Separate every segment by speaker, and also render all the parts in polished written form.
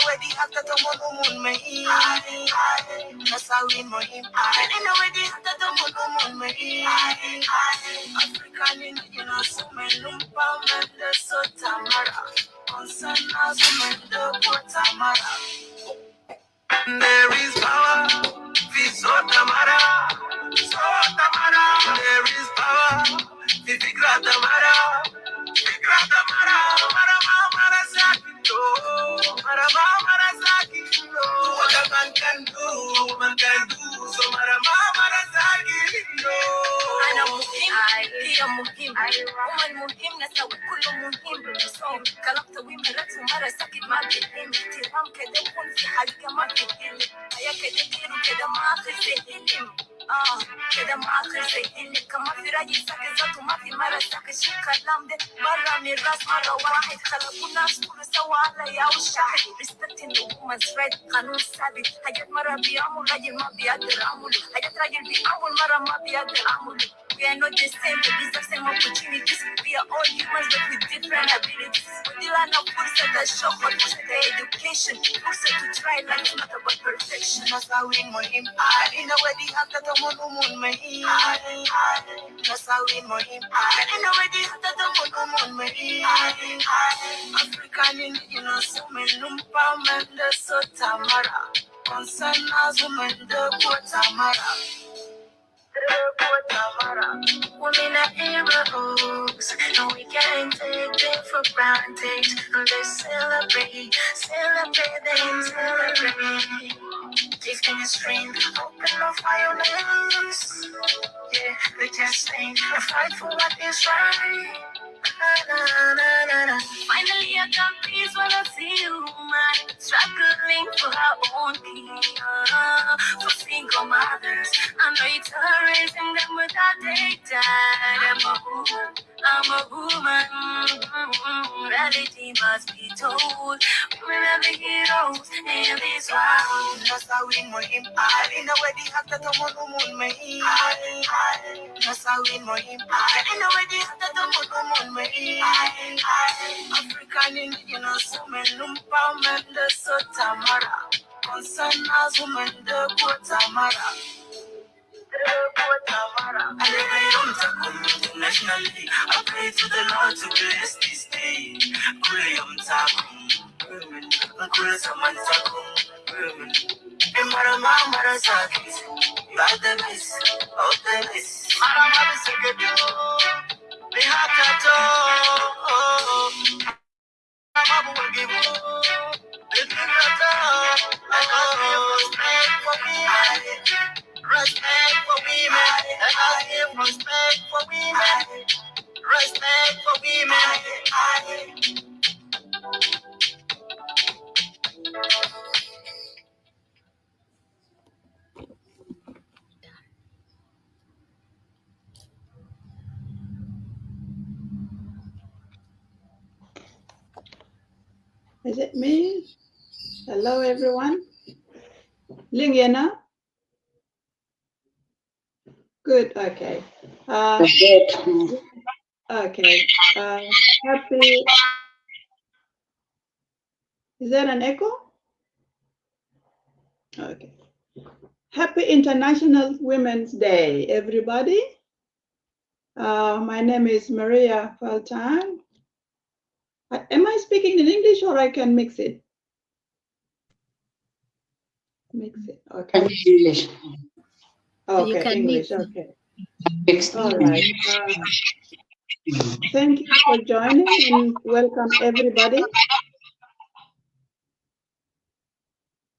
Speaker 1: wedi hata tomonumun mai nasawin mo him ina wedi hata tomonumun mai African indigenous women lumpa so tamara konsana sumendo tamara there is power so tamara there is power fikra tamara mara mara sakito mara sakito what a man can do so mara sakito ana muhim woman muhim na sawi kullu muhim so kalakta wi maratu mara sakit ma bihim tiram kede kun fi halka ma bihim aya kede diru kede ma khizihim كده ما آخر شيء اللي كمان في راجل ساكن ذاته ما في مرة ساكن شو كلام ده مرة من راس مرة واحد خلقوا الناس كله سوا على يا والشاهد respecting the woman's right قانون ثابت حاجات مرة بيعمل راجل ما بيقدر يعمله حاجات راجل بيعمل مرة ما بيقدر يعمله we are not the same but these are same opportunities we are all humans but with different abilities ودينا فرصة الشغل فرصة education فرصة to try life is not about perfection نساوين مهم إنا ودي حتى تمنون مهم نساوين مهم إنا ودي حتى تمنون مهم African indigenous women lumpa mende so tamara concern as women the tamara women are heroes, and we can't take them for granted. Let's celebrate them, celebrate. Give them a strength, open no violence. Yeah, they just stand and fight for what is right. Finally, I got peace when I see you, man. Struggling for our own peace, for single mothers. I know it's her raising them without data. I'm a woman. Reality must be told. Women are the heroes in this world. Nasawin mo him, in a wedding after the moon may. Nasawin mo him, in a wedding after the moon may. African indigenous women lumpa mende so tamara concern as women the tamara internationally I pray to the Lord to bless this day Kuriam takum Kurisaman takum Mara sakis you are the best of the best Mara sekedu Bihakato Mama will give you respect for women and I give respect for women Is it me? Hello, everyone. Lingiana? Good, okay. Okay. Happy. Is there an echo? Okay. Happy International Women's Day, everybody. My name is Maria Faltan. Am I speaking in English or I can mix it? Mix it, okay.
Speaker 2: English.
Speaker 1: Okay, English, okay. All right. Thank you for joining and welcome everybody.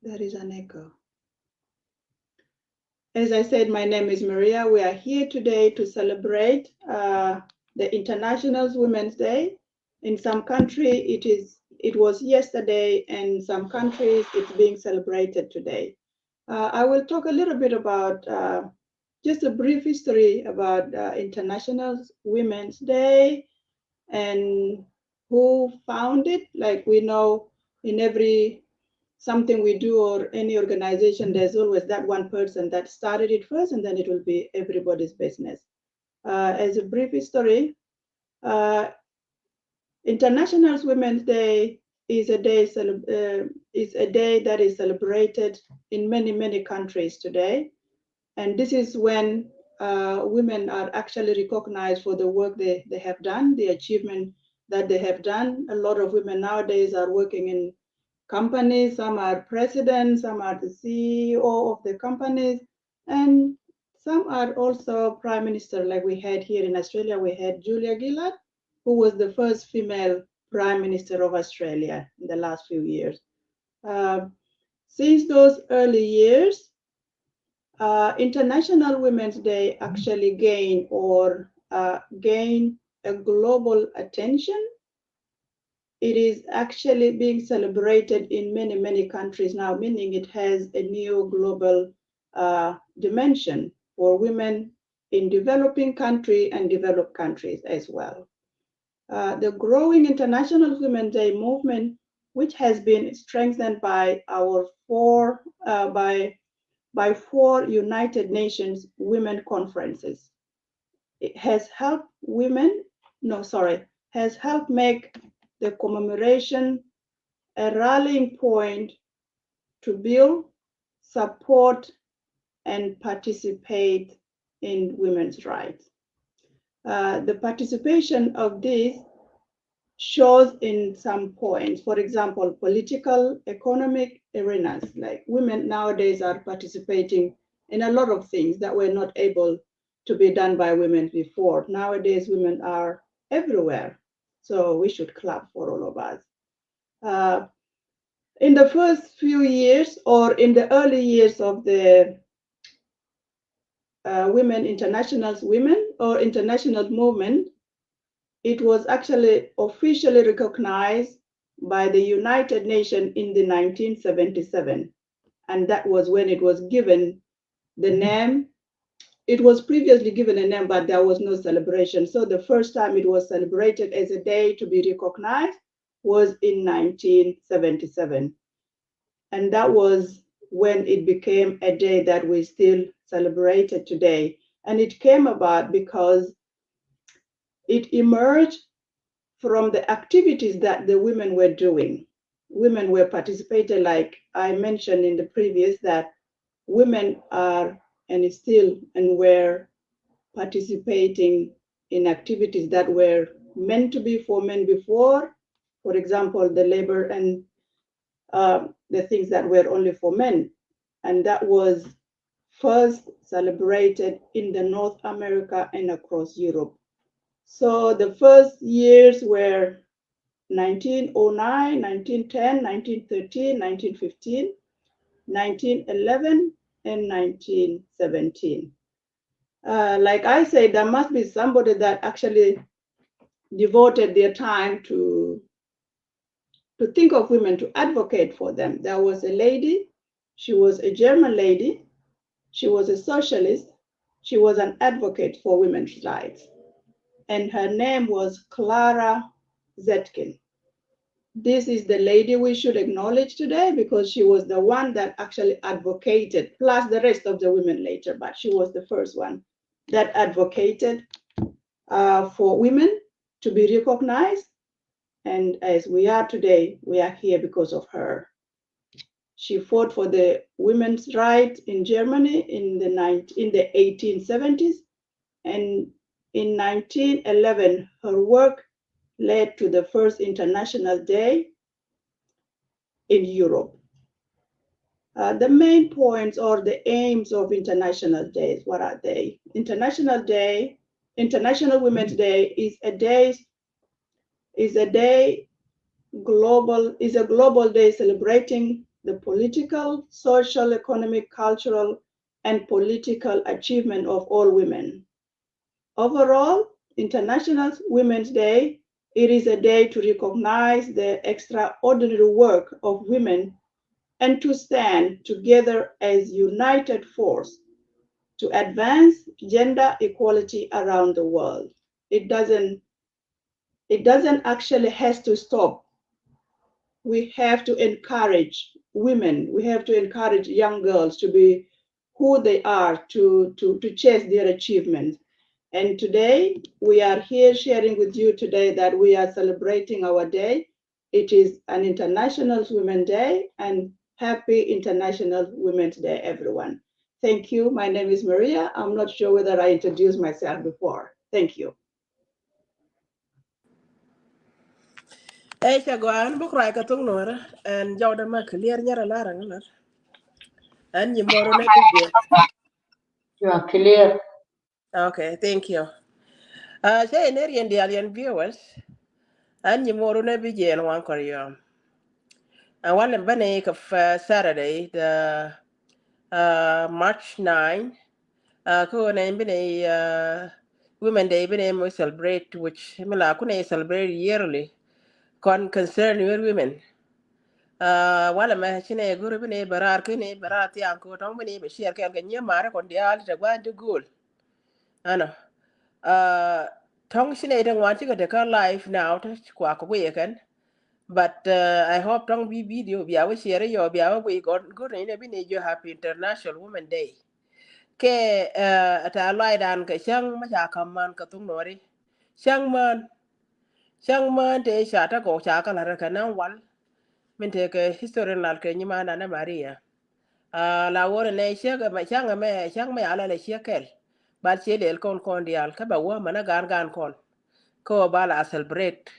Speaker 1: There is an echo. As I said, my name is Maria. We are here today to celebrate the International Women's Day. In some countries, it was yesterday, and some countries it's being celebrated today. I will talk a little bit about just a brief history about International Women's Day and who found it. Like we know, in every something we do or any organization, there's always that one person that started it first, and then it will be everybody's business. As a brief history, International Women's Day is a day
Speaker 2: is a day that is celebrated in many, many countries today. And this is when women are actually recognized for the work they have done, the achievement that they have done. A lot of women nowadays are working in companies. Some are presidents, some are the CEO of the companies, and some are also prime minister. Like we had here in Australia, we had Julia Gillard, who was the first female prime minister of Australia in the last few years. Since those early years, International Women's Day actually gained a global attention. It is actually being celebrated in many, many countries now, meaning it has a new global dimension for women in developing countries and developed countries as well. The growing International Women's Day movement, which has been strengthened by four United Nations Women Conferences. It has helped has helped make the commemoration a rallying point to build, support, and participate in women's rights. The participation of this shows in some points. For example, political, economic arenas, like women nowadays are participating in a lot of things that were not able to be done by women before. Nowadays, women are everywhere. So we should clap for all of us. In the first few years, or in the early years of the international movement, it was actually officially recognized by the United Nations in the 1977. And that was when it was given the name. It was previously given a name, but there was no celebration. So the first time it was celebrated as a day to be recognized was in 1977. And that was when it became a day that we still celebrated today. And it came about because it emerged from the activities that the women were doing. Women were participating, like I mentioned in the previous, that women are and still and were participating in activities that were meant to be for men before. For example, the labor and the things that were only for men. And that was first celebrated in the North America and across Europe. So the first years were 1909, 1910, 1913, 1915, 1911, and 1917. Like I said, there must be somebody that actually devoted their time to think of women, to advocate for them. There was a lady, she was a German lady, she was a socialist, she was an advocate for women's rights. And her name was Clara Zetkin. This is the lady we should acknowledge today because she was the one that actually advocated, plus the rest of the women later, but she was the first one that advocated for women to be recognized. And as we are today, we are here because of her. She fought for the women's rights in Germany in the 1870s. And in 1911, her work led to the first International Day in Europe. The main points or the aims of International Days, what are they? International Women's Day is a global day celebrating the political, social, economic, cultural, and political achievement of all women. Overall, International Women's Day, it is a day to recognize the extraordinary work of women and to stand together as united force to advance gender equality around the world. It doesn't actually has to stop. We have to encourage women, we have to encourage young girls to be who they are, to chase their achievements. And today we are here sharing with you today that we are celebrating our day It is an International Women's Day, and happy International Women's Day, everyone. Thank you. My name is Maria. I'm not sure whether I introduced myself before. Thank you.
Speaker 1: Chagwan book right at Nuer and Jordan clear nyara larang and you more on every.
Speaker 3: You are clear.
Speaker 1: Okay, thank you. Say in area the alien viewers and you more on every day and one korean. And one in Bank of Saturday, the March 9, ko na bine Women Day bine we celebrate which mila kuna celebrate yearly concern with women. Wala ma chine guru bine barar kene barat yang ko tong bine be share kan ganya mara kon dia al ta gwa de gul ano tong chine dang wan chi ga de ka live now ta kwa ko ye kan but I hope tong bi video bi awe share yo bi awe we got good ne bine jo happy International Women Day ke ta lai dan ka chang ma ja kam man ka tung nori chang man te sha ta ko cha ka la ka nan wal min te ke history nal ke nyima na na Maria la wore ne shega ma chang me ala le shekel ba che del kon dial ka ba wa mana gan kon ko ba la celebrate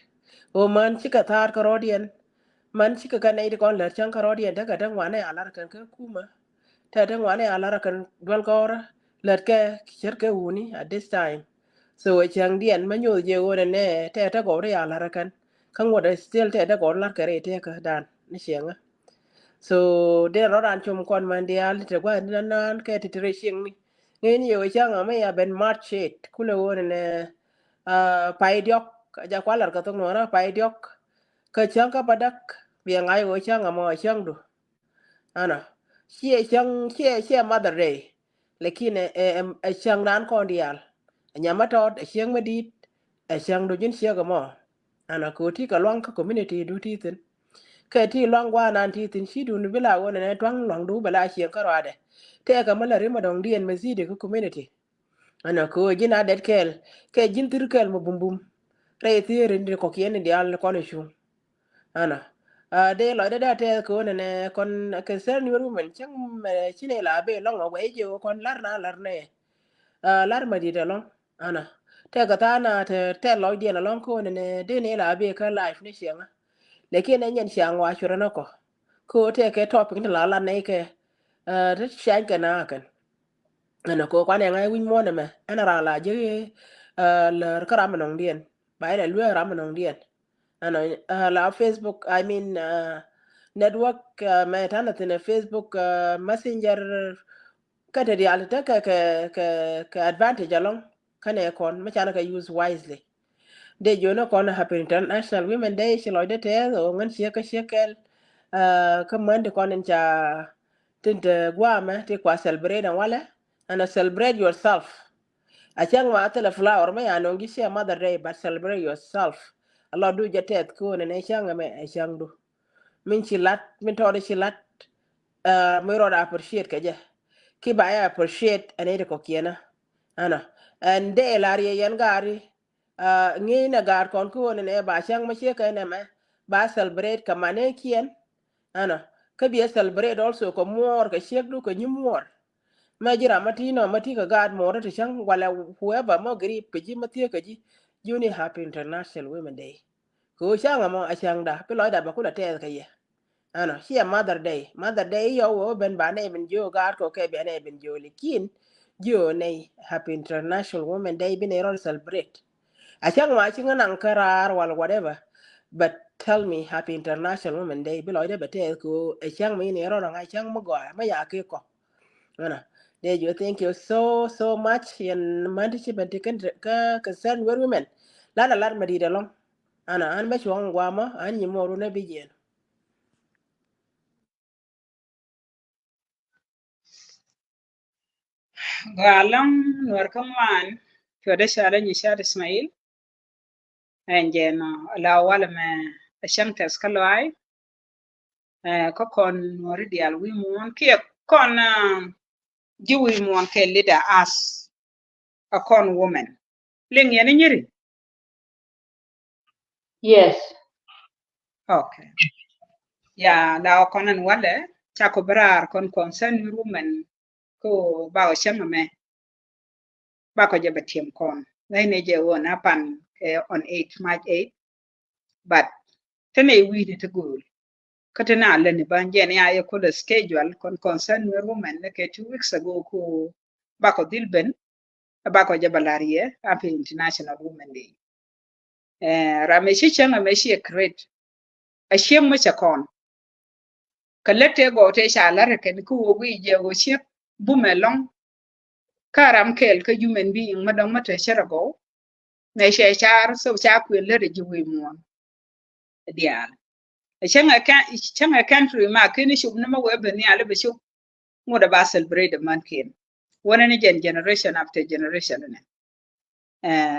Speaker 1: o man chika tar ka rodien man chika ka nei kon la chang ka rodien daga dan wane ala kan ka kuma ta dan wane ala kan dwal gora let ke cher ke uni at this time so chang dien ma nyu je wore ne ta go re ala kan kan wore still ta go la kare te ka dan ni shenga so de ro ran chum kon man dia li te gwa nan ke ti tre shing ni ngen yo chang ma ya ben march 8 kule won ne pai diok ja kwalar ka tong no pai diok ka chang ka padak bi ngai wo chang mo chang du ana xie mother day lekine chang ran kon dial nyama tot chang madit chang do jin xie ga mo ana ko ti ka long ka community du ti tin ke ti long wa nan ti tin shi dun bila wona ne twang long du bala shi ka rade te ka mala rima dong dien mazide ko community ana ko jina det kel ke jin tir kel mo bumbum re ti rende ko kien di al ko ne shu ana de lo de da te ko ne kon ke ser ni ru men chang chine la be long wa je kon lar ne lar ma di de long ana te ka ta na te lo di na long ko ne de ne la be ka life ni shi lekin en yen shang wa chura no ko te ke topic ni la nei ke te shang ke na kan ana ko kwane ngai win mo ne me ana ra la je le kara manong dien ba ile lu ra manong dien ana la Facebook I mean network me tana tene Facebook messenger ka te di alta ka advantage along kane kon me chana ka use wisely de jono kono happy international women day shi loide te o ngan sheka shekel kamande kono cha tinte guama te kwa celebrate wala and celebrate yourself achang ma atela flower ma ya no ngi share mother day but celebrate yourself Allah du jatet ko ne changa me chang du min chilat min tore chilat mi roda appreciate kaje ki ba ya appreciate ane ko kiena ana and de lari yan gari ngi na gar kon ko ne ba chang ma che ka ne me ba celebrate ka mane kien ana ka bi celebrate also ko more ka shek du ko nyimor ma jira matino mati ka gad more to chang wala whoever mo grip ka ji mati ka ji juni happy international women day ko chang mo a chang da pe lo da ba kula te ka ye ano here mother day yo wo ben ba ne ben jo gar ko ke ben ne ben jo likin jo ne happy international women day bin ero celebrate achang ma chinga nan karar wal whatever but tell me happy international women day bi loide bete ko achang mi ne ero nga chang mo go ma ya ke ko ana de jo thank you so much and manti bente kan ka concern women la ma di de long ana an me chong gwa ma an ni mo ru ne bi jen
Speaker 3: Galang Nuer Kaman, Prodesha Nishad Ismail, and Jen La Walame, a Shankas Kaloi, Kokon Moridial, we won Kia Con Jewy Mon Ke leader as a con woman. Ling Yaniri.
Speaker 4: Yes.
Speaker 3: Okay. Ya la konan wale cha ko brar kon concern women ko ba o shanga me ba ko je batiem kon. Nay ne je wona pan on 8 March 8 but tene wi de to go. Katena le ne ban je ne ayo ko the schedule kon concern women ne ke 2 weeks ago ko ba ko dilben ba ko je balarie happy international women day. Rameshi changa me shi create a shem ma chakon kalete go te shalar ken ku wo wi je go shep bumelong karam kel ka human being madong mata sharago me she char so cha ku le de ji wi mon dial changa country ma ken shub na ma we be ni ale be shub ngoda ba celebrate man ken wona ni generation after generation ne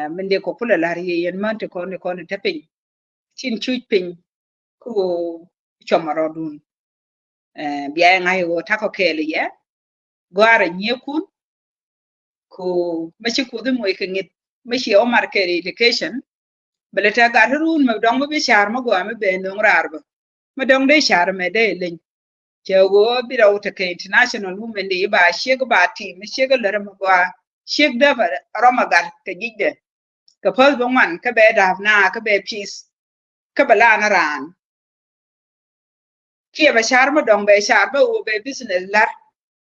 Speaker 3: min de ko pula lar ye yen man te ko ne tapin chin chuj pin ku chomaro dun biya ngai go tako kele ye gwara nyekun ko machi ko de moy kengit machi o market education beleta garun ma dong be char ma go me be no rarba ma dong de char me de len jego bi raw te ke international women de ba sheg ba ti me sheg le ma go sheg da ba roma gar ke gide ka pal bo man ka be da na ka be peace ka bala na ran ki ba char ma dong be char ba o be business lar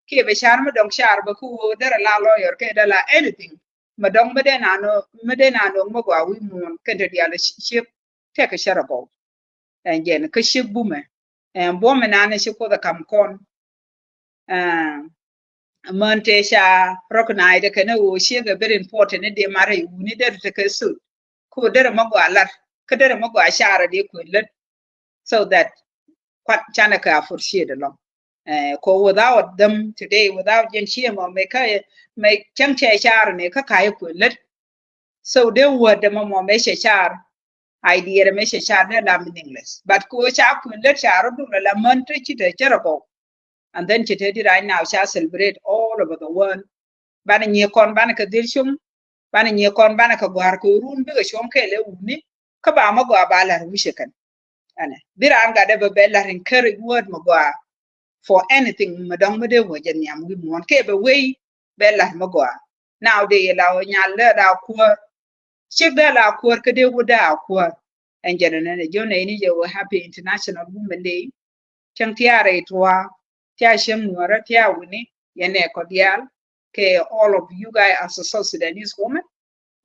Speaker 3: ki be char ma dong char ba ku dara la lawyer ke da la anything ma dong me de na no mo gwa wi mun ke de ya le ship te ka shara bo en jen ka ship bu me en bo me na ne shi ko da kam kon man te sha recognize de kana wo shi ga very important ne de mare yu ni de te ka su ko dara mo gwa lar ka dara mo gwa shara de ko let so that kwat chana ka for shi de long ko without them today without jen shi mo me ka me chang che shara ne ka kai ko let so they were the mo me she char idea me she char de la meaningless but ko cha ku let char du la man te chi te chero and then today right now shall celebrate all over the world bana nye kon bana ka dilshum bana nye kon bana ka gwar ko run bi ga shom ke le uni ka ba ma gwa ba la wishe kan ana biran ga da be la rin kare word ma gwa for anything ma dong ma de wo jen yam wi mon ke be we be la ma gwa now de la o nya le da ko shik da la ko ka de wo da ko en jana ne jo ne ni je wo happy international women day chang tiare toa tia shem nuara tia wuni yene cordial ke all of you guys as a South Sudanese woman.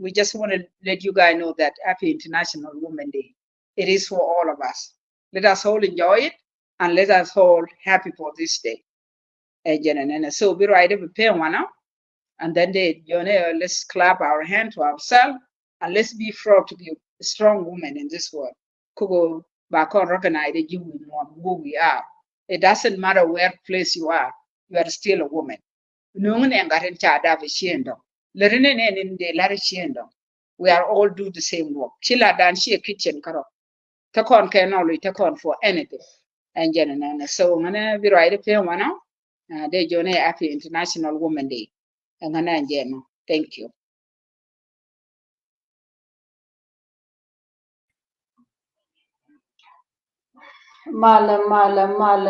Speaker 3: We just want to let you guys know that happy International Women Day. It is for all of us. Let us all enjoy it and let us all happy for this day. So be right up prepare one now. And then let's clap our hand to ourselves and let's be proud to be a strong woman in this world. Kugo back on recognize that you who we are. It doesn't matter where place you are still a woman. Nungun engaren chada vishiendo. Lerine in de larishiendo. We are all do the same work. Chila dan she a kitchen karo. Takon can only takon for anything. And jenna so ngana be right up here one de jone happy International Women Day. And ngana jenna. Thank you.
Speaker 1: Mala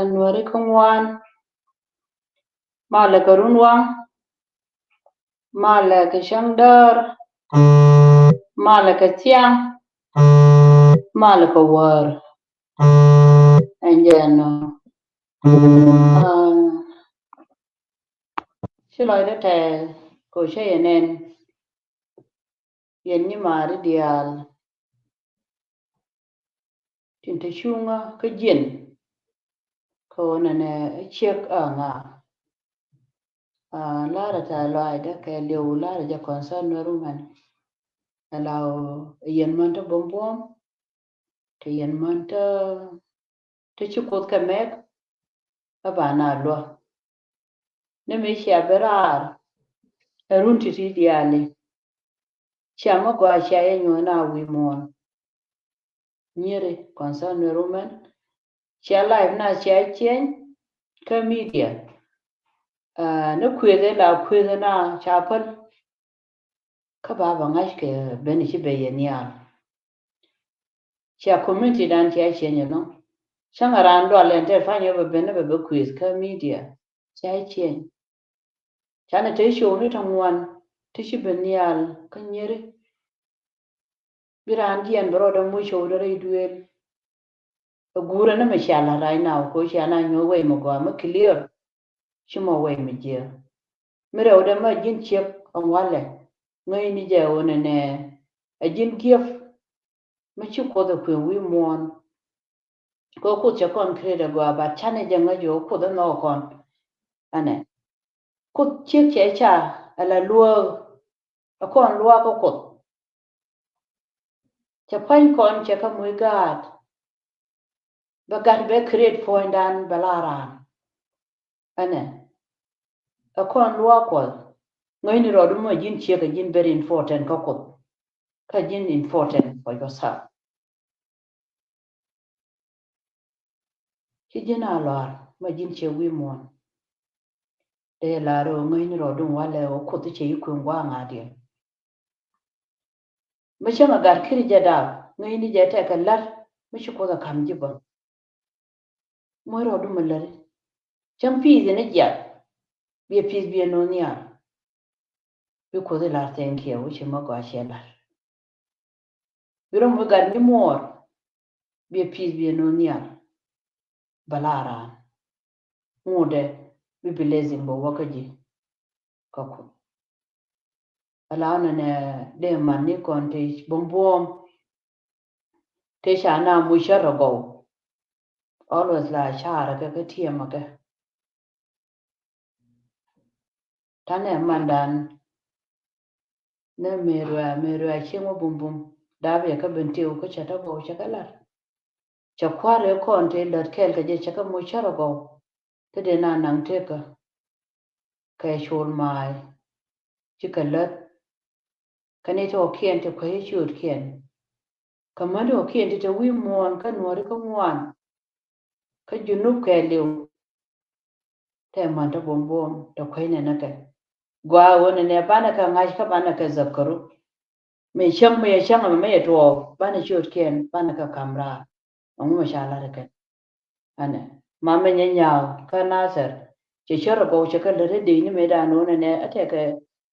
Speaker 1: Nuer kongwan. Mala karunwang. Mala kashangdar. Mala katiang. Mala kawar. And then shiloi da te ko she yenen yen ni mari dial tinta shunga ka jin ko na ne chek nga la ta loi da ke liu la ja concern no rumen lao yen man ta bom bom te yen man ta chukot ka mek ba na lo ne me sha berar run ti diali chama gwa sha yenyo na wi mon nyere concern no rumen sha live na sha chen ka media na kwede la kwede na chapel ka ba ngai ke beni chi be yen ya Chia community dan chia chen no. Shang aran do len te fa nyo be ne be quiz ka media. Chia chen. Chana te show ni tangwan te shi benial kanyere. Biran dien bro da mu show da duel. Gura na mashala right now ko shana nyo we mo go ma clear. Shimo we mi je. Mere oda ma jin chep on wale. Ngai ni je one ne a jin gift ma chi ko da ku wi mon ko ku che kon kreda go ba chane je nga jo ku da no kon ane ku che che cha ala luo a kon luo ko ku che pan kon che ka mu gad ba gad be create point dan balara ane a kon luo ko ngai ni ro du ma jin che ka jin very important ko ku ka jin important for yourself ki jin a lor ma jin che wi mon de la ro ngai ni ro du wale o ku ti che ku ngwa nga de ma che ma gar kiri je da ngai ni je ta ka lar mi shi ko da kam ji ba mo ro du ma lar cham pi de ne ja bi pi bi no nia bi ko de la ten ke o che ma ga she lar bi ro mo gar ni mor bi pi bi no nia balara mo de bi blessing bo wa ka ji ka ku ala na ne de man ni kon te bom bom te sha na mu sha ro go always la sha ra ka tie ma ka ta ne man dan ne merwa che mo bum bum da be ka ben te ko cha ta go cha ka lar cha kware kon te lar kel ka je cha ka mu sha ro go te de na nang te ka shol mai chi ka lat ka ne to kien te ko ye chut kien ka ma do kien te wi mon ka no ri ko wan ka junub ka liu te man ta bom bom to ko ne na ka gwa woni ne bana ka ngai ka bana ka zakaru me shang me to bana chut kien bana ka kamra mu sha la ka ane mama nya nyao ka nasar che choro go che ka le de ni me da no ne ate ka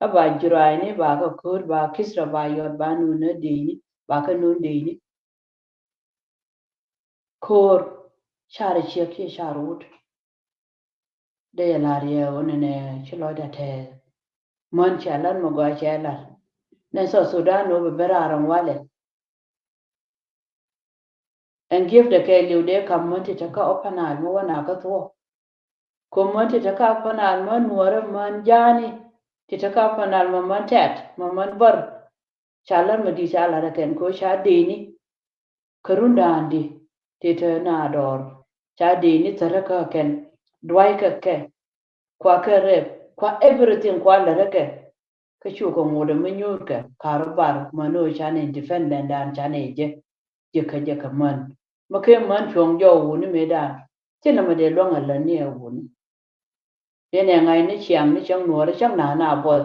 Speaker 1: aba jurai ni ba ka kur ba kisra ba yor ba nu ne de ni ba ka nu de ni kor share che ke sharut de la rie one ne chlo da te mon cha lan mo go cha la ne so sudan no be beraran wale and give the ke liu de kam mon ti ka opana mo wana ka to ko ti ta ka fanal man nuore man jani ti ta ka fanal man tet man bar chalar ma di chalar ken ko sha deni karunda andi ti ta na dor cha deni tara ka ken dwai ka ke kwa ka re kwa everything kwa la ke ka chu ko ngode menyor ka karobar mano cha ne defendant dan cha ne je ka man ma ke man chong jo wu ni medan ti na ma de lo ngala ni wu ni dene ngai ni chiang ni chang nuor chang na bo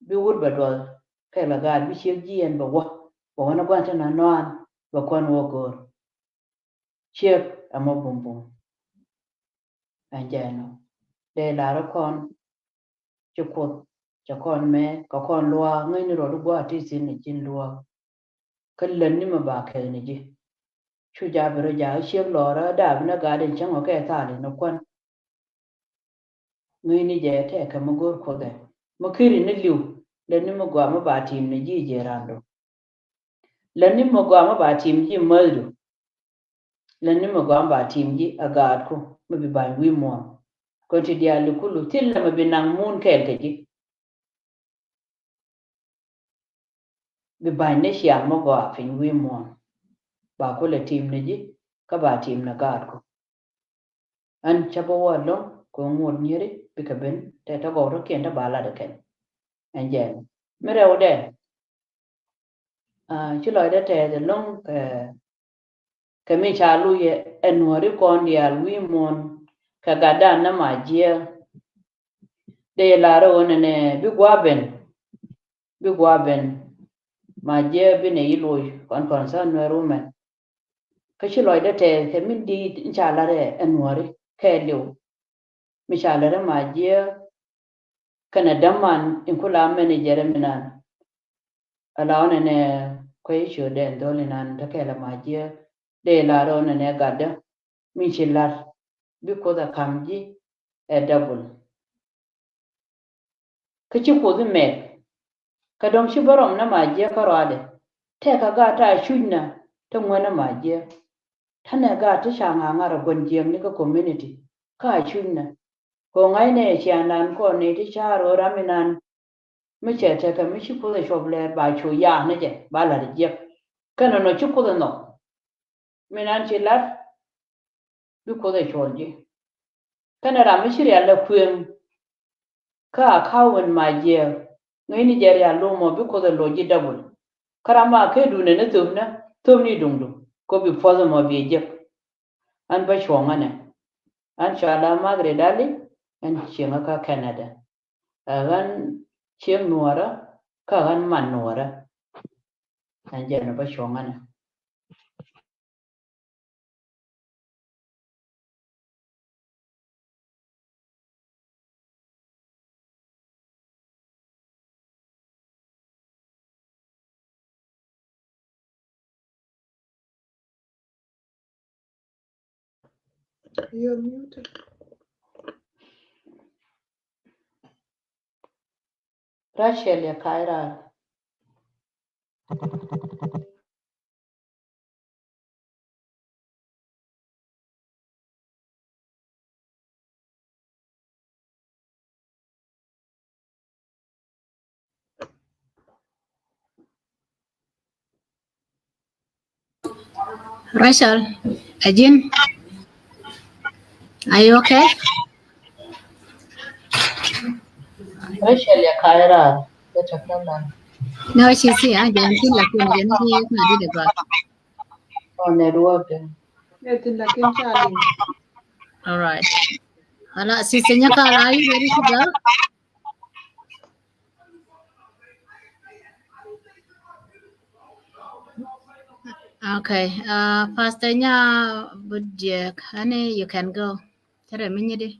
Speaker 1: bi wut ba dol kai la gar bi che jien ba wa na gwan na noan ba kon wo gor che amo bum bum an jano de la ro kon che ko che kon me ka kon lwa ngai ni ro gwa ti sin ni jin lwa kallan ni ma ba kai ni ji chu ja bro ja che lo ra da na ga den chang o ke ta ni no kon ngai ni je te ka mo gor ko de mo kiri ni liu le ni mo gwa mo ba tim ni ji je rando lani mo gwa ma ba tim ji madu lani mo gwa ba tim ji agad ko mo bi ban wi mo ko ti dia lu kulu til ma bi nang mun kel ke ji bi ban ne sha mo gwa fin wi mo ba ko le tim ne ji ka ba tim na gad ko an chabo wa lo ko ngod nyeri bi ka ben te to go ro ken ta bala de ken an jen mere ode ci lo de te de long ke mi cha lu ye enori kon dia wi mon ka gada na ma je de la ro ne bi gwa ben
Speaker 4: ma je bi ne yilo kon concern Nuer women ka chi loy de te ke min di inshallah re enwari ke lew mishallah ma je kana damman in kula mene jere minan alawana ne kwai sho den dole nan ta kai la ma je de la ro ne gadda min chillar bi ko da kamji e double ka chi ko du me ka dom shi borom na ma je karade te ka ga ta shunna ta ngwana ma je tana ga ta shanga ngara gonjiem ni ka community ka shunna ko ngai ne chanan ko ne ti charo raminan mi che te ka mi shi ko da shoble ba chu ya ne je ba la je kana no chi ko da no minan chi lar bi ko da shoje kana ra mi shi ya la kuen ka kawun ma je ngai ni je ya lo mo bi ko da loji double karama ke du ne tumni dungdung ko bi fozo mo bi je an ba shonga ne an shala magre dali an chenga ka Canada agan chiem nuora ka gan man nuora an je na ba shonga ne
Speaker 2: You're muted.
Speaker 4: Rachel ya kaira
Speaker 1: Rachel, Ajin, are you okay?
Speaker 4: Rachel ya kaira ya chakala
Speaker 1: No, she's here. I don't think like when you did about.
Speaker 4: on network
Speaker 2: Nothing like in Charlie.
Speaker 1: All right. Hala, Sister Nyakal, are you ready to go? Okay. Pastor Nya Budjek, honey, you can go. Tell a minute.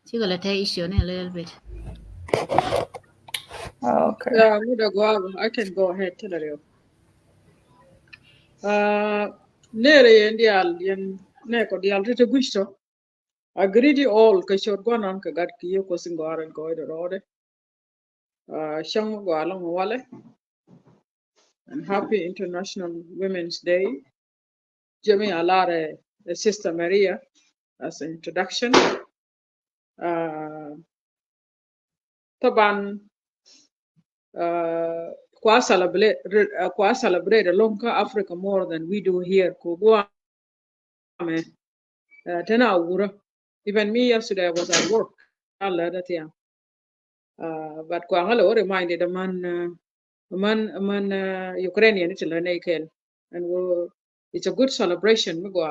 Speaker 1: She gonna take issue a little bit.
Speaker 3: Okay.
Speaker 5: Yeah, I can go ahead. Tell you. Nere yendial yen neko dial tete gusto. Agree all ka short gwanan ka gat ki yoko singaran ko ida rode. Shang gwalang wale. And happy International Women's Day. Jimmy Alare, Sister Maria, as an introduction. Taban kwa celebrate Lonka Africa more than we do here. Kugwa me tena ugura. Even me yesterday I was at work. I learned that yeah. But kwa ngalo reminded a man Ukrainian it's a and it's a good celebration we go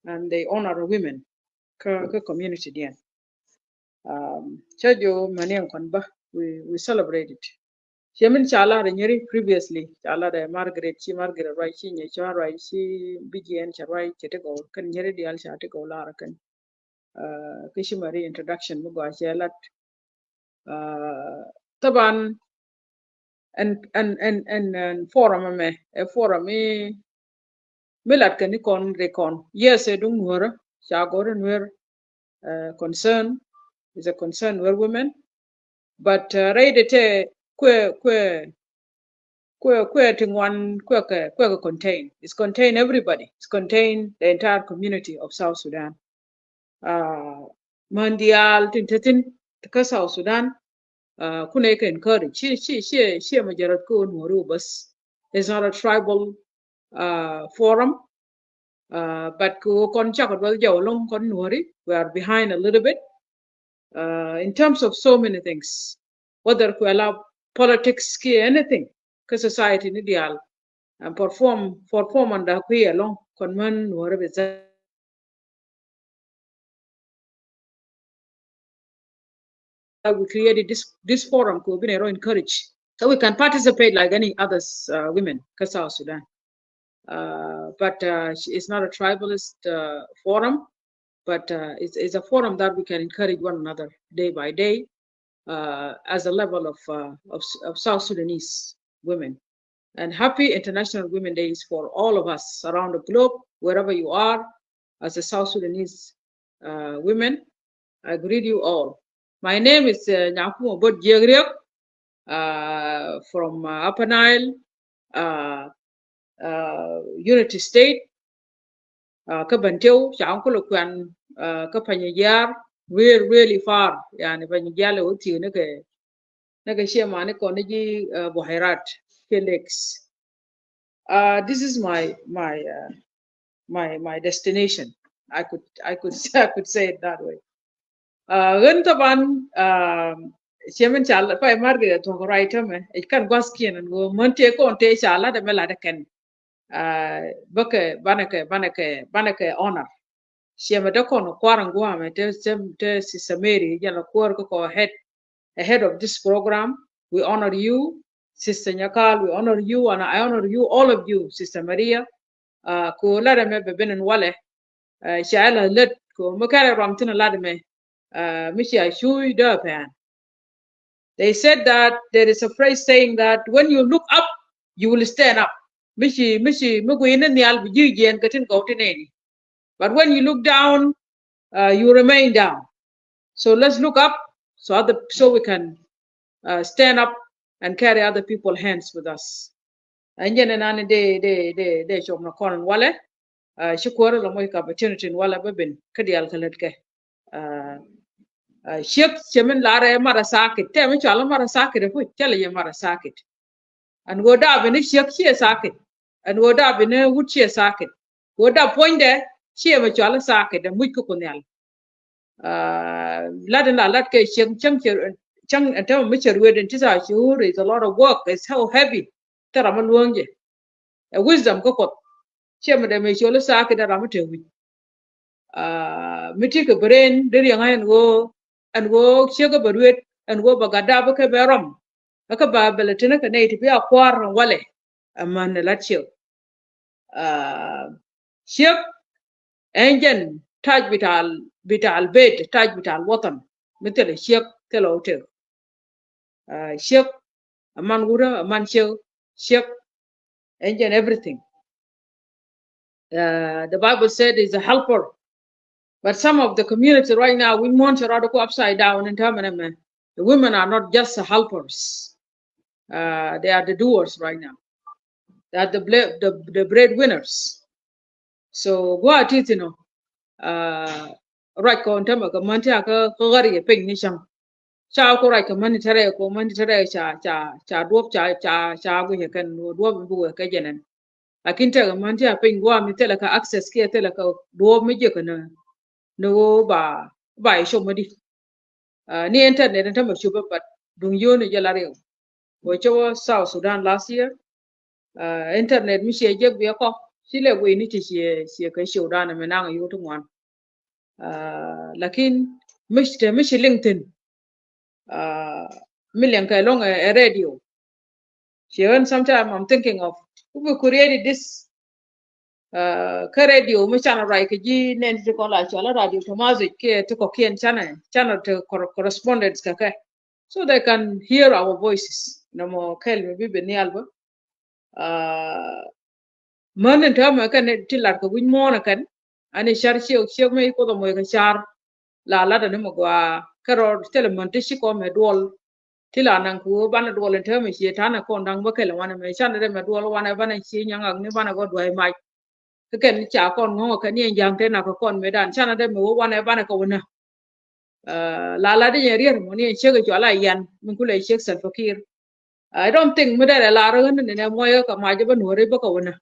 Speaker 5: and they honor women ka community there. Chajo maniang konba we celebrate it. Shemin chala nyeri previously chala de Margaret right chi nyecha right chi BGN cha right chete go kan nyeri dial cha te go lara kan kishimari introduction mo go chelat taban and forum me a forum me milat kan kon recon yes e dung nuora cha go nuer concern is a concern where women but right te kwe ting one kwe contain. It's contain everybody. It's contain the entire community of South Sudan. Mandial tintetin ka South Sudan kuna ka encourage. She majarat ko nuru bas. It's not a tribal forum. But ko kon chakot wal jawlong kon nuri. We are behind a little bit. In terms of so many things. Whether we allow politics ki anything. Ka society ni dial. And perform on the queer along conman whatever we created this forum could be encourage So we can participate like any others women, South Sudan. But it's not a tribalist forum, but it's a forum that we can encourage one another day by day as a level of South Sudanese women. And happy International Women Days for all of us around the globe, wherever you are, as a South Sudanese women. I greet you all. My name is Nyakumo Bot Jiegriek from Upper Nile, Unity State, Kabanteo, Shankulukan, Kapanyayar, really far. Yani Panyayale Uti, Naka Mane Koniji Buhairat, Felix. This is my destination. I could say it that way. Taban Chairman Chala Pai Margaret to write him. It can go skin and go Monte Conte Chala the Melada can Buke Banake honor. Shamadakon Quaranguam, Sister Mary, Yellow Quarko ahead of this program. We honor you, Sister Nyakal, we honor you, and I honor you, all of you, Sister Maria. Ko lada me beben and wale, Shaila let ko Mukara Ramtina Ladame, Misha Shui Durpan. They said that there is a phrase saying that when you look up, you will stand up. Mishi Muguin and the Albiji and Katin Gotinani. But when you look down, you remain down. So let's look up so we can stand up and carry other people's hands with us. And yen and de shop na koran wale shukwara la moy opportunity wala beben kadi al kaletke shek chemen lare mara sakit te mi chala mara sakit fu chale ye mara sakit and go da bene shek she sakit and go da bene wut she sakit go da poinde she mi chala sakit de mu ko kunyal laden la lat ke shek chang atam mi cherwe den tisa sure is a lot of work, it's so heavy tara malwonje wisdom ko kot chema de me chola sakit da ramate wi miti ke brain der yang and go shega barwet and go bagada ba ke berom aka ba beletina ka ne ti bi akwar wale amman latio shek engen taj bital bet taj bital watan mitel shek telo te shek amman gura amman shek engen everything. The Bible said is a helper. But some of the community right now, we want to go upside down in terms of the women are not just the helpers. They are the doers right now. They are the breadwinners. So go at it, right ko ntama ka manti aka ko gari ping ni sham. Cha ko right ko mani tare cha duop cha go kan duop bu ka jenen. Lakin ta manti a ping go mi tele ka access ke tele ka duop mi je kana no ba isho madi ni internet and tamu shuba but dung yo ni jala rew wo cho South Sudan last year internet mi she je bi ko sile we ni ti she ka Sudan me na yo to wan lakin mishi LinkedIn million ka long a radio she earn sometime I'm thinking of who created this ka radio mi channel right ke ji nen ti ko la chola radio to mazi ke to ko kien channel to correspondence ka so they can hear our voices no mo kel mi bi ni alba man ta ma kan ti lar ko win mo na kan ani shar chi me ko do mo ka shar la da ni mo gwa karo tele man ti ko me dol ti la nan ku ban dol en ta mi chi ta na ko ndang ba kel wana me chan de me dol wana ban chi nyang ni ban go do mai ken cha kon ngo ka ni yang te na ko kon medan chana de mo wana bana ko na la de yeri mo ni che ko la yan mun kule che sal fakir I don't think me da la ro ne ne mo yo ka ma je ba no re ba ko na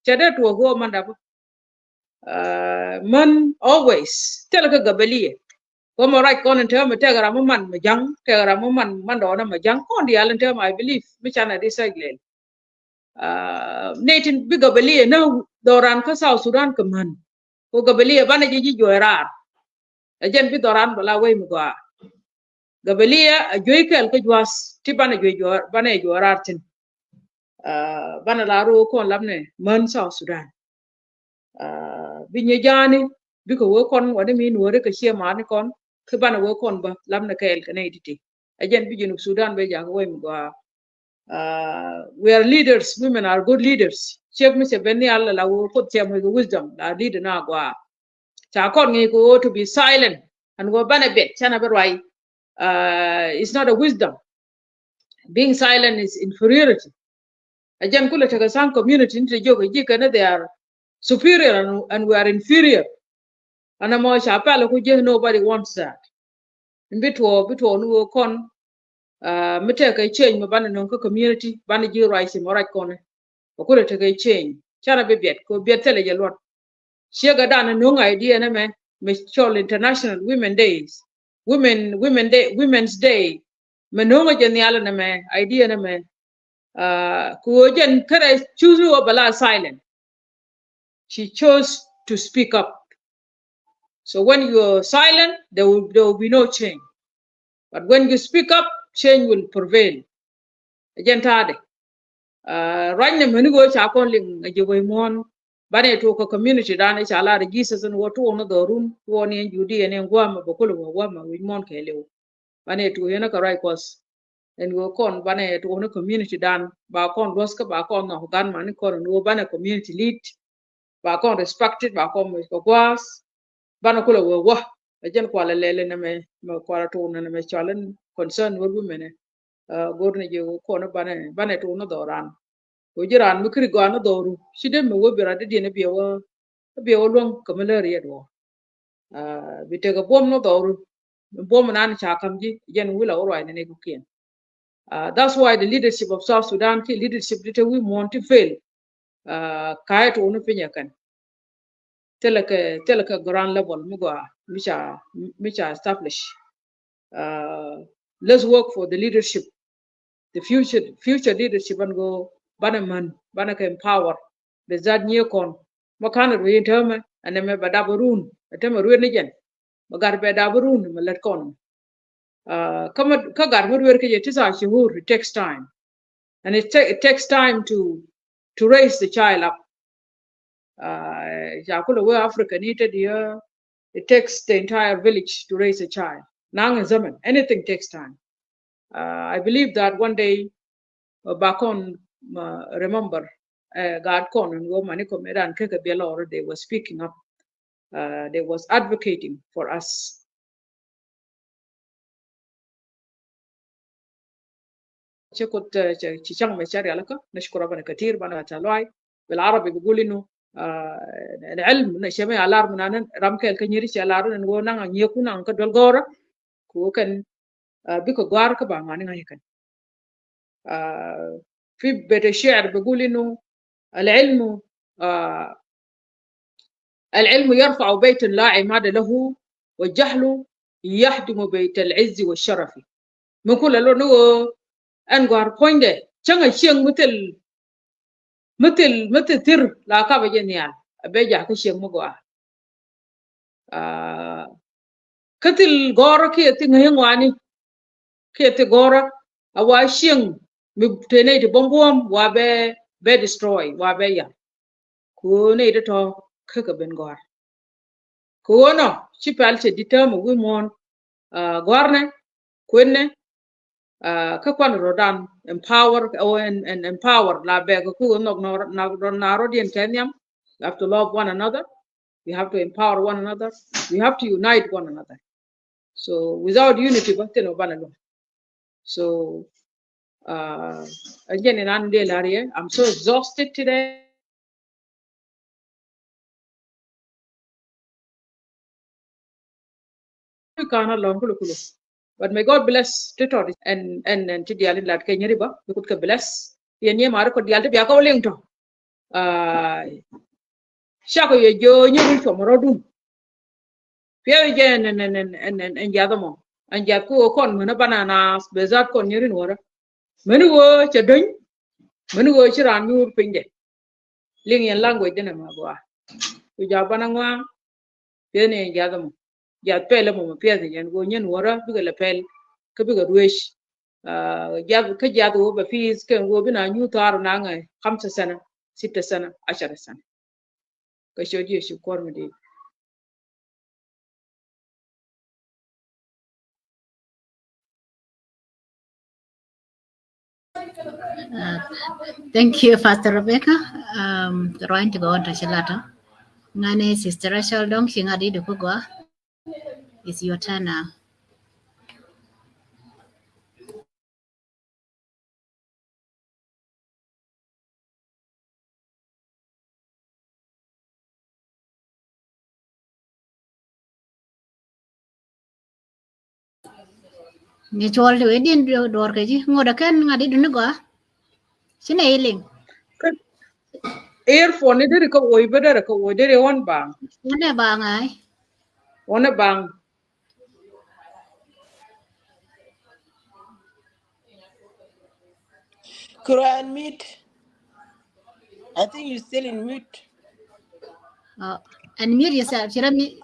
Speaker 5: che de to go man da man always tel ka gabaliye ko mo right kon te me te gara mo man me jang te gara mo man do na me jang kon di alen te I believe me chana recycle netin bi gabaliye na doran ka South Sudan ka man ko gabaliye bana ji jorar ajen bi doran bala way mi gwa gabelia ajoy kel ko jwas ti bana jor bana jorartin bana laro kon lamne man South Sudan binye jani biko wo kon wade min wore ka chia mani kon ke bana wo kon ba lamna kel kana iditi ajen bi junub Sudan be jago way mgo we are leaders, women are good leaders chek mi se benni alla la wo ko chem with wisdom la leader na gwa cha kon ngi ko to be silent and go bana bet chana berwai it's not a wisdom. Being silent is inferiority. Ajan kula taka sang community into jogo jikana they are superior and we are inferior. And I'm shapala ku nobody wants that. Bitwo nuwo kon miteka change mabana nonko community bana ji rice morat kon. Okule taka change. Chana be bet ko bet tele jalot. Shega dana nung idea na me International Women Days. Women's Day. Menunga jeniala na me idea na me kuojen kare choose bala silent. She chose to speak up. So when you're silent, there will be no change. But when you speak up, change will prevail. Again, tade. Right now, many go chakon ling ajiboy mon. Bane to ko community dane chala de Jesus and what one the room one in Judea and Guama Bokolo Guama with mon kele. Bane to yena karai kos. And go con bane to one community dan ba con roska ba con no gan man con no bane community lead ba con respected ba con mo was bana kula wo wa ajen kwala lele na me kwala to na me chalen concern with women gorne je ko no bane to no doran ko jiran mikri go no doru shide me wo bira de ne biya long kamala riya do bitega bom no doru bom nan cha kamji jen wila orwa ne ko kien. That's why the leadership of South Sudan, leadership that we want to fail. Kaya to onu pinya kan. Telaka ground level mugwa micha establish. Let's work for the leadership, the future leadership and go bana ka empower. The zad nye kon makana ru yintama and me badaburun atema ru ne jen magar badaburun malet kon. Kama kagar ru ke yetisa shihur, it takes time. And it takes time to raise the child up. Africa needed here. It takes the entire village to raise a child. Anything takes time. I believe that one day, back on, remember, God con and woman they were speaking up. They was advocating for us. كنت تشان مشاري لك نشكر ربنا كثير بنا تلاي بالعربي بيقول انه العلم نشمي على من رامك الكنيري شالارو نغو نان نيكو نان كدول غورا كو كان بيكو غوار كبا ماني غاي كان في بيت الشعر بيقول انه العلم العلم يرفع بيت لا عماد له والجهل يهدم بيت العز والشرف من كل لو نو انغار بوينده changa chieng mutil tir la ka ba genial abe ja ka chieng mo gwa katil gora ke ti ngai ngwani ke ti gora awa chieng mi tene ti bombom wa be destroy wa be ya ko ne de to ka ben gor ko no ci pal ci ditamo wi mon gorne kwenne ka kwan rodan empower and empower la be ko na rodien kenyam. We have to love one another. We have to empower one another. We have to unite one another. So without unity no banalo. So again in Ande Larie, I'm so exhausted today. But may God bless Tito and to the island like Kenyariba, you could bless Yenye Marco the Alta Biaco Lington. Shako ye jo nyuri from Rodum. Pierre again and Yadamo. And Jaco con when a banana, Bezat con Yurin water. Many words a doing, many words around your finger. Lingian language in a magua. To Japanangwa, Piene Yadamo. Yat Pelamo, Piazzi, and go in water, to the lapel. كبير رويش جاب كجاد هو بفيز كان هو بنا نيو تار ناعي 5 سنة 6 سنة 10 سنة كشوجي شكور مدي.
Speaker 1: Thank you, Pastor Rebecca. Trying to go on to Shilata. Ngane Sister Rachel Dong Shingadi Dukugwa. It's your turn now. Ni chol to edin door kaji ngoda kan ngadi dunu go. Sina iling.
Speaker 5: Earphone ni dere ko oy bedere ko oy dere on bang.
Speaker 1: Ngade ba ngai.
Speaker 5: On a bang.
Speaker 6: Quran mute. I think you're still in mute.
Speaker 1: Oh, and mute yourself. Shira mi.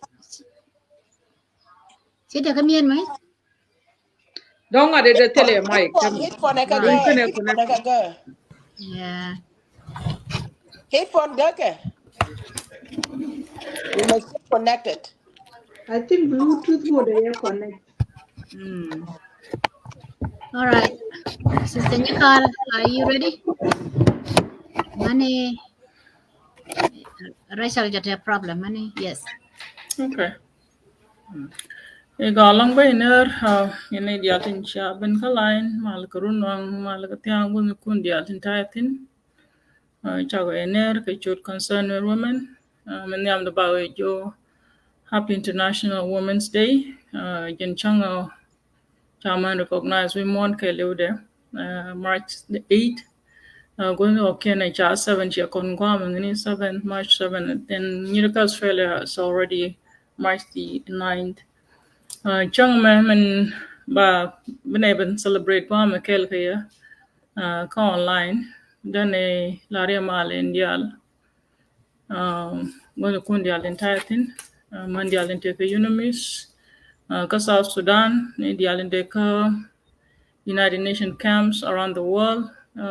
Speaker 1: Sita kamien mai.
Speaker 5: Don't ade de tele mic
Speaker 6: Headphone ka
Speaker 5: Rin
Speaker 6: ga.
Speaker 5: kene
Speaker 6: Headphone
Speaker 5: connect.
Speaker 6: ka ga.
Speaker 1: Yeah.
Speaker 6: Headphone ga ka. You must stay connected.
Speaker 2: I think Bluetooth mode they connect.
Speaker 1: All right. Sister Nikal, are you ready? Money. Rachel got a problem. Money. Yes.
Speaker 7: Okay. Ega long bay ner yene diatin cha ben kalain mal kurun wang mal ka tiang gun kun diatin tayatin cha go ener ke chut concern with women men yam da bawe jo Happy International Women's Day yen changa chaman recognize women ke leude March the 8th going to okay na cha 7 cha kon gwa mengni 7 March 7 then New Australia is already March the 9th Chung man ba bene ben celebrate ba ma kel kaya ka online dan e laria mal indial ngol kun dial entire thing man dial inte ka unamis ka South Sudan ne dial inte ka United Nations camps around the world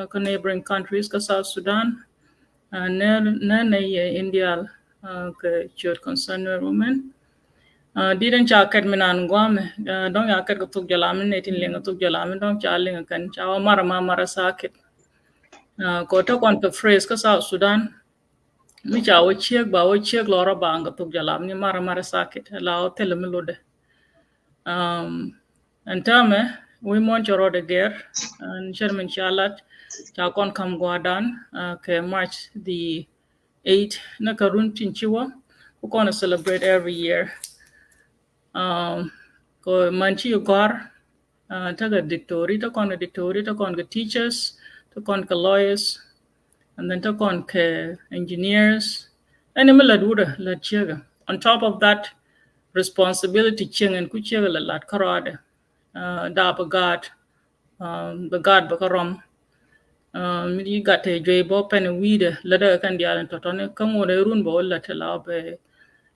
Speaker 7: ka neighboring countries ka South Sudan ne India ka church concern women didn't cha kat minan gwame dong ya kat tuk jalamin netin lenga tuk jalamin dong cha lenga kan cha mara sakit ko to kon ka phrase ka South Sudan mi cha wo chiek loro banga tuk jalamin mara sakit la o tel mi lode antame we mon choro de ger and chairman chalat cha kon kam gwadan ke March the 8 na karun chinchiwa who gonna celebrate every year ko manchi ukor taga dictori to kon ga teachers to kon ka lawyers and then to kon ka engineers and imela duda la chiga on top of that responsibility ching and ku chiga la lat karade da bagad bakarom mi got a joy pen weed lada kan dialan totone kamo de run bo la tela be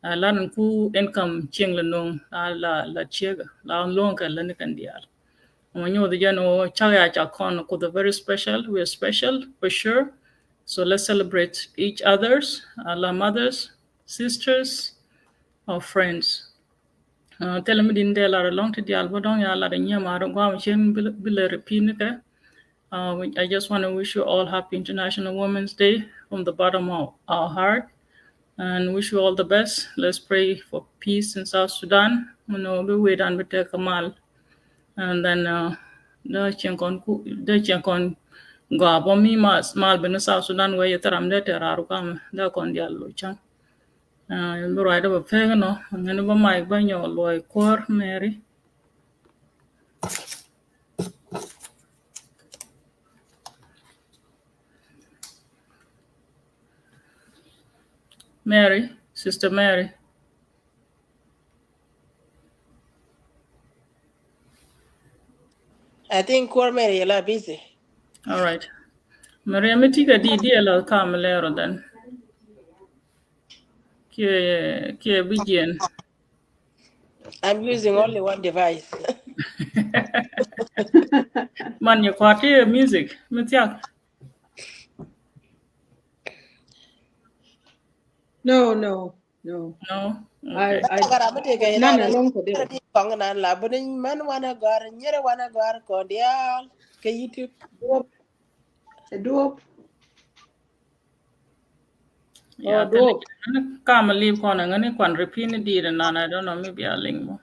Speaker 7: lan ku income ching la no la chiega la long ka lan kan dial when you the jano chaya cha kon ko the very special we are special for sure so let's celebrate each others our mothers sisters our friends tell me din de la long to dial bodong ya la de nyama ro gwa chen bile repin ka I just want to wish you all happy International Women's Day from the bottom of our heart and wish you all the best. Let's pray for peace in South Sudan. We know we wait and we take Kamal. And then the chinkon go abomi mal ben South Sudan where you taram de teraru kam da kon dia lo chang. You right over pegano and then over my banyo loy kor Mary. Mary, Sister Mary.
Speaker 6: I think Kwame is a lot busy.
Speaker 7: All right. Maria Mitika di la kamelero then. Kia begin.
Speaker 6: I'm using only one device.
Speaker 7: Man, you caught your music. Mitiak.
Speaker 5: No.
Speaker 7: No?
Speaker 5: I
Speaker 7: Okay.
Speaker 5: I
Speaker 6: Gara mate ga ina
Speaker 5: none
Speaker 6: na
Speaker 5: along for
Speaker 6: nyera
Speaker 5: there.
Speaker 6: di kong na la bunin man wana gar nyera wana gar ko dia ke YouTube.
Speaker 2: Duop, a duop.
Speaker 5: Oh,
Speaker 7: Yeah, then
Speaker 5: dope.
Speaker 7: again, come leave corner, and then can repeat it, and I don't know, maybe a link more.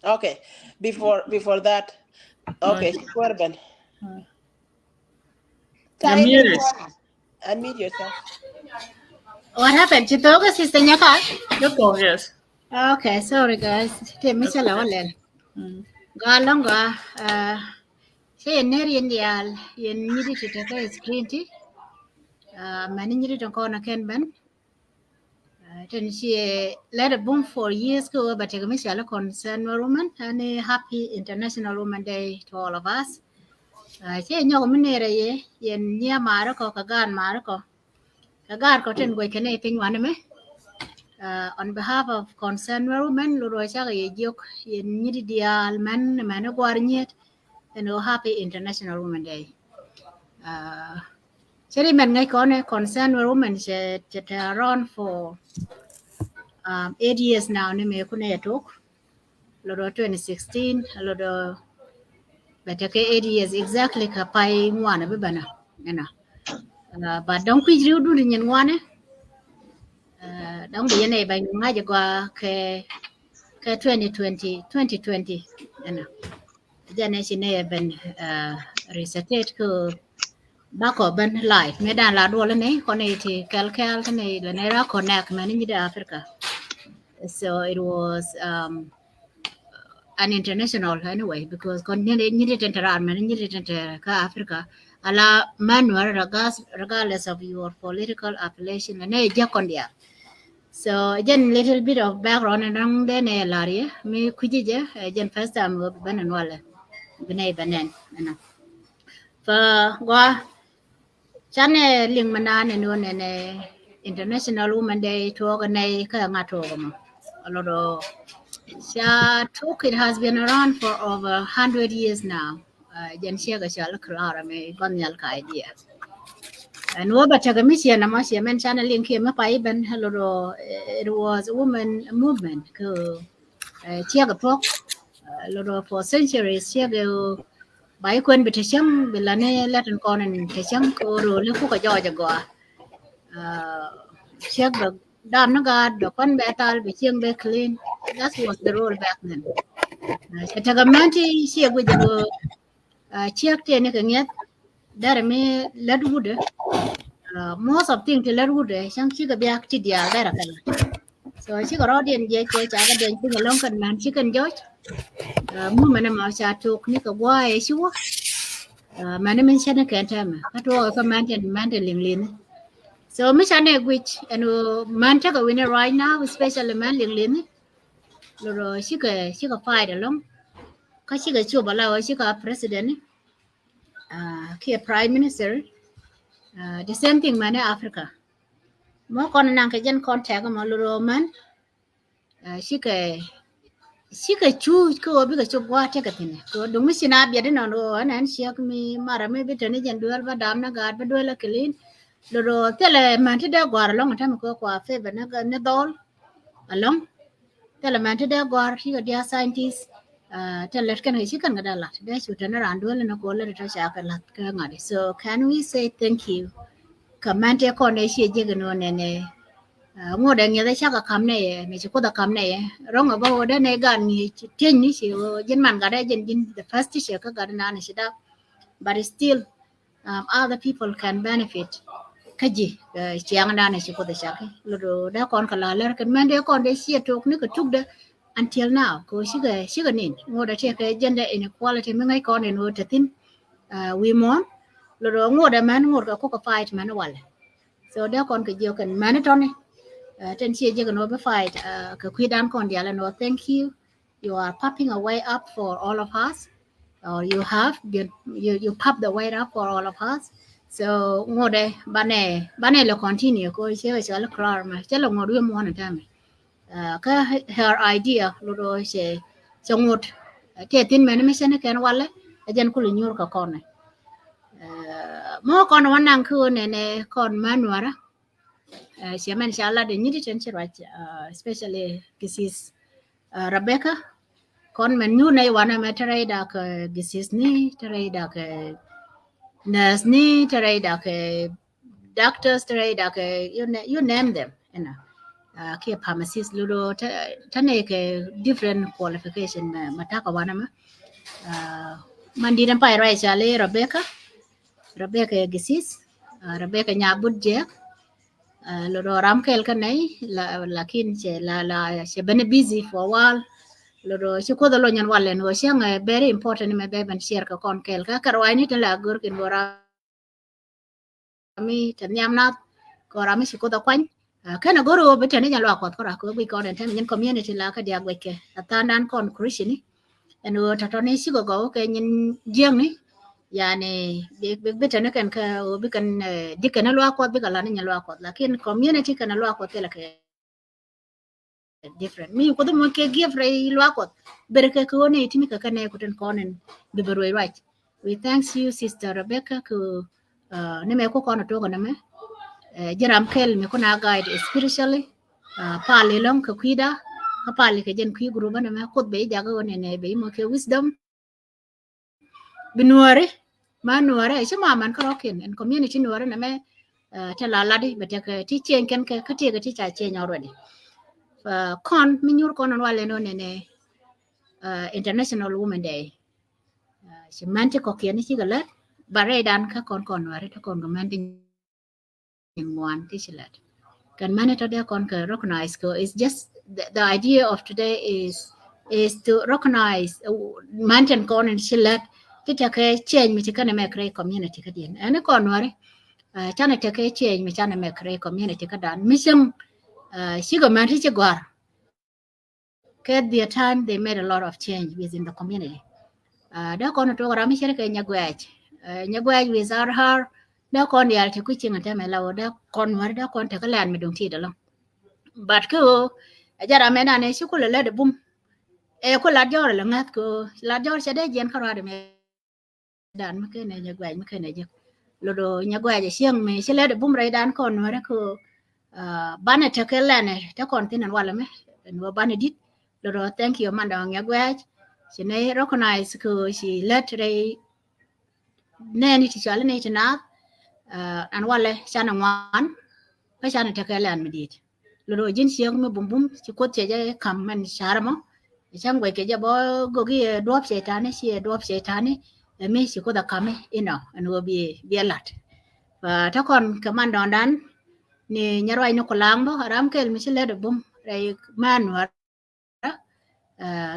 Speaker 6: Okay. Before that.
Speaker 7: No,
Speaker 6: Okay, Swerben.
Speaker 7: you're
Speaker 6: Tai
Speaker 7: muted.
Speaker 6: unmute yourself.
Speaker 8: What happened? You talk, Sister Nyaka?
Speaker 7: Yoko, yes.
Speaker 8: Okay, sorry guys. Take me
Speaker 7: That's
Speaker 8: chala
Speaker 7: okay.
Speaker 8: walen.
Speaker 7: Mm.
Speaker 8: Galonga. Say neri in the al. Yen needed to take a screen tea. Managing to corner Ken Ben. Then she let a boom for years go, but take me chala concern woman and a happy International Woman Day to all of us. Say no minere ye. Yen near Marco, Kagan Marco. Kagar cotton boy can anything one me. On behalf of concerned women, Lorocha Yjuk, Yenidial Man, Managuarniet, and a happy International Women Day. Cherry man, I concerned women, that are around for 8 years now, Nimekune talk, Loro 2016, Lodo, but 8 years exactly, Kapai one, a bibana, you know. But don't quit you doing in one, don't be any by Najagua, 2020, you know. Jane shi ne ben research ko bako ben live me dan la do ne ko ne ti kel ne le ne ra connect man ni da Africa. So it was an international anyway because kon ne ni ni tenteran man ni tenter ka Africa ala manual regardless of your political affiliation ne ja kondia. So again little bit of background and then laria me kujije again first time ben wala bene benen fa gwa chane ling manane no ne International Women Day to organize ka nga to mo aloro sha talk it has been around for over 100 years now jen shia ga shala klara me gonyal ka idea and wo ba taga mission na ma she men chane ling ke ma pai ben aloro it was a woman movement ko chia ga pok aloro for centuries chia ga bai kwen bi tashang bi lane latin konen tashang ko ro le ku ka jo go check the dam na ga do kon betal bi chieng be clean that was the role back then chatagamenti she go jago check te ne kan dar me ladwood most of thing to ladwood chang chi ga byak ti dia dara kala so chi ga rodien je che cha ga den ti ga lon kan man chi kan joj mu mana ma cha tok ni ka gwa e shi wo mana men chana kan ta ma ka to ka man ten ling lin. So mishane which and man take a winner right now, especially man ling ling. Loro she ka fight along. Cause she got chuba la she ka president. Ki a prime minister. The same thing man in Africa. Mo kon nang ka jen contact mo loro man. She ka choose ko bi ka chuba wa take a thing. So dung mishina bi adin no and she ak mi mara me bitani jen dual ba dam na gad ba dual clean. Loro tele man ti da gwar long tam ko kwa favor na ga ne dol along. Tell man to the war, he got their scientists. Tell let can he can get a lot. They should turn around well and a call it a shack a lot. So can we say thank you? Command a corner she jigging on and more than the shaka come nay, Miss Koda come nay. Wrong about then a gun, ten she, Genman got agent in the first shaker got an anishida. But still, other people can benefit. Kaji, chiang dana shi ko da shaki ludo da kon kala ler kan men de kon de shi tok ni ko tuk de until now ko shiga nin ngo da che ke gender inequality me ngai kon en wote tin we mon ludo ngo da man ngo ka ko fight man wal so da kon ke jo kan man to ni ten shi je kan over fight ka kwi dan kon dia la no thank you you are popping a way up for all of us or you have you pop the weight up for all of us. So ngode bane lo continue ko che la klar ma che lo ngodu mo na tame ka her idea lo do che ngot te tin men mi sen ken wala ajan kulu nyur ka kon mo kon wanang ku ne kon manuara siaman inshallah de nyidi ten chirach especially kisis Rebecca kon men nyu nei wana me tare da ka gisis ni tare da ka nurse ni tare da ka doctors tare da ka you name them you know ke pharmacist ludo tane ke different qualification mataka wana ma mandi na pai rai chale Rebecca gisis Rebecca nyabut je ludo ram kel kanai lakin che la che bene busy for a while loro ci ko da lo nyan walen wo xiang very important me be ban share ka kon kel ka karwai ni tan la gur kin wora mi tan yam na ko ra mi ci ko da kwan kana goro be tan nya lo ko ra ko bi ko den tan nyen community la ka dia gweke ta nan kon krishni en wo ta to ni ci go ke nyin jeng ni yani be tan kan ka bi kan dikana lo ko bi ka la nya lo ko lakin community kana lo ko te la ke different mi ko dum ke give ray lo ko berke ko ne timi ka kane ko ten konen be berwe right we thanks you sister Rebecca ko ne me ko kono to na me jaram kel me ko na guide spiritually pali long ko kwida ka pali ke jen kwi group na me ko be jago ne be mo ke wisdom binuare manuare che man ko rokin en community nuare na me ta la ladi be te ti chen ken ke ka ti ga ti cha chen already kon mi nyur kono wale no ne International Women Day chỉ mang cho có kiến chỉ cái lát bà đây đàn các con nói đó con có mang tin ngoan thì chỉ lát cần mang cho đây con cái recognize ko it's just the idea of today is to recognize mang chân con chỉ lát thì cho cái change mình chỉ cần make create community cái điện anh con nói cho nên cho cái change mình cho nên make create community cái đàn mission chỉ có mang chỉ gọi at their time they made a lot of change within the community đó con to ra mi shere ke nyagwaj without her đó con ya te kuchin ata me lawo đó con war đó con te kala mi dong ti da lo but ko ajara me na ne shi ko le de bum e ko la jor la ngat ko la jor se de jen kara de me dan ma ke ne nyagwaj ma ke ne je lo do nyagwaj siang me shi le de bum rai dan con war ko bana te kala ne te kon tin wala me no bana dit lo do thank you man da nyagwaj she ne recognize ko she let rai neni ti chale ne tina an wale chana wan ka chana ta kala an medit lo do jin siyo me bum bum ci ko te je kam man sharamo chang we ke je bo go gi drop setane si drop setane me si ko da kame ino an go bi lat fa ta kon kaman don dan ni nyarwai no ko langbo ram kel mi chele de bum rai man war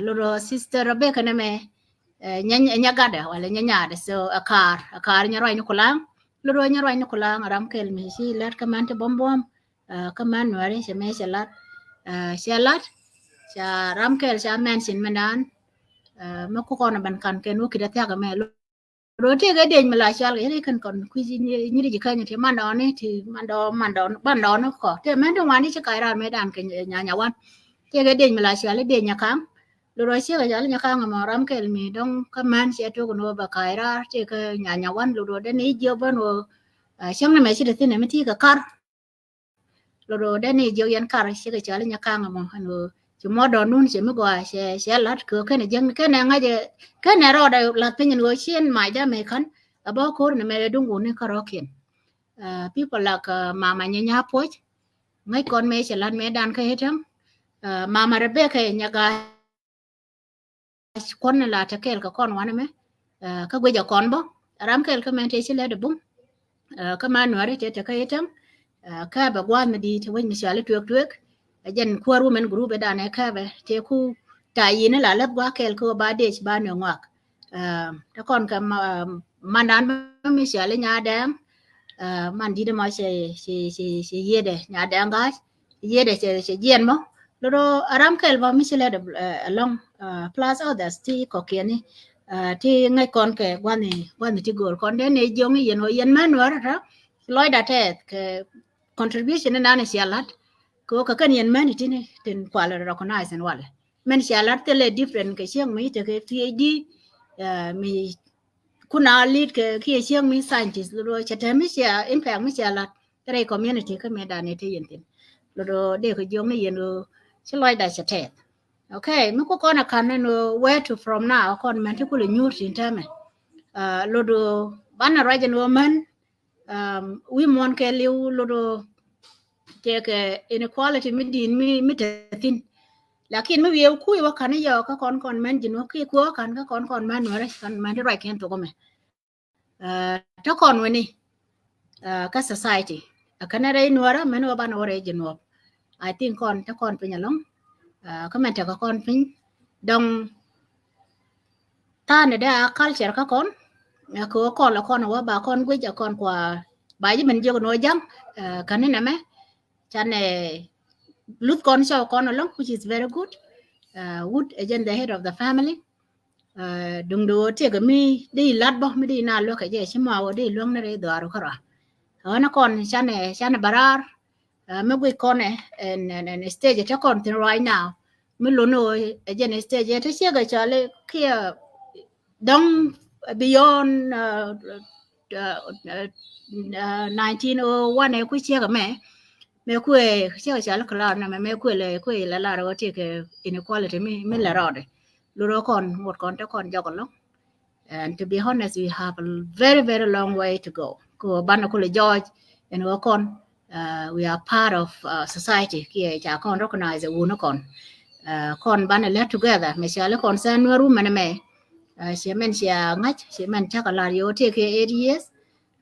Speaker 8: lo do sister Rebecca na me nyagada wala nyanyada so akar nyarwai no kulang loro nyarwai no kulang aram kel mi si lat kaman te bom bom kaman wari se me se lat sa ram kel sa men sin mandan ma ko kono ban kan ken wo kida ta ga me ro te ga den mala chal ga ne kan kon ku ni ri ka ni te man do ne ti ban do no ko te men do wani se kai ran me dan ke nya wan te ga den mala chal de nya kam loro sia ga jal nya kanga ma ram kel mi dong ka man sia to no ba kai ra che ka nya wan loro de ni jo ban wo chang na me chi de tin me ti ka kar loro de ni jo yan kar sia ga jal nya kanga ma han wo chu mo do nun che me gwa se lat ko ka ne jang ka na nga je ka na ro da lat pin wo chien mai da me kan abo ko ne me dung wo ne ka ro ken people like mama nya poch ngai kon me che lat me dan ka hetam mama Rebecca nya ga kon la ta kel ka kon wana me ka gwe ja kon bo ram kel ka men te chile de bum ka man wari te ta ka yetam ka ba gwa me di te wen mi shale tuek tuek jen kwaru men group da ne ka ba te ku ta yi ne la la gwa kel ko ba de ba ne ngak ta kon ka mandan mi shale nya dam man di de ma se yede nya dam ga yede se jen mo loro aram kel ba mi shale de along plus others ti ko kieni ti ngai kon ke wani ti gol kon de ne jongi yen ho yen man war ra loy da te ke contribution na ne sialat ko ka kan yen man ti ne tin kwala recognize en wala men shalat tele different ke chiang mi te ke PhD mi kuna lead ke chiang mi scientist lo chata mi sha impact mi shalat re community ka me da ne te yin lo de ko jong ne yin lo chloi da chate okay mi ko kona kan no where to from now kon man ti ko nyur tin tame lo do bana rajan woman we mon ke liu lo do ke inequality mi din mi te lakin mi wiu ku wa kan yo ka kon men jin ki ko kan ka kon man no kan man ri ken to ko me to kon weni ka society kana re no ra men wa ban ore jin no I think kon ta kon pin long ka men ta ka kon pin dong ta ne da culture ka kon ko kon la kon wa ba kon gwe ja kon kwa ba ji men je ko no jang kan ne me chan lut kon so kon long which is very good wood again the head of the family đừng đùa tiếc cái mi đi lát bo mi đi na lo cái gì chứ mà đi luôn nó đi đùa rồi cả nó còn cha này barar mấy cái con này and stage cho con thì right now mi lo no again stage thế chứ cái chale kia đông beyond 1901 này cứ chia cái mẹ quê chứ cái chale clar na mẹ quê là rồi tiếc cái inequality mi là rồi lo con một con cho con cho con lúc. And to be honest, we have a very, very long way to go. Ko Banakula George and Wakon, we are part of society. Kia cha kon recognize the Wunokon. Kon Bana let together. Michelle concern no room and me. She meant she a match. She meant Chakalario take 8 years.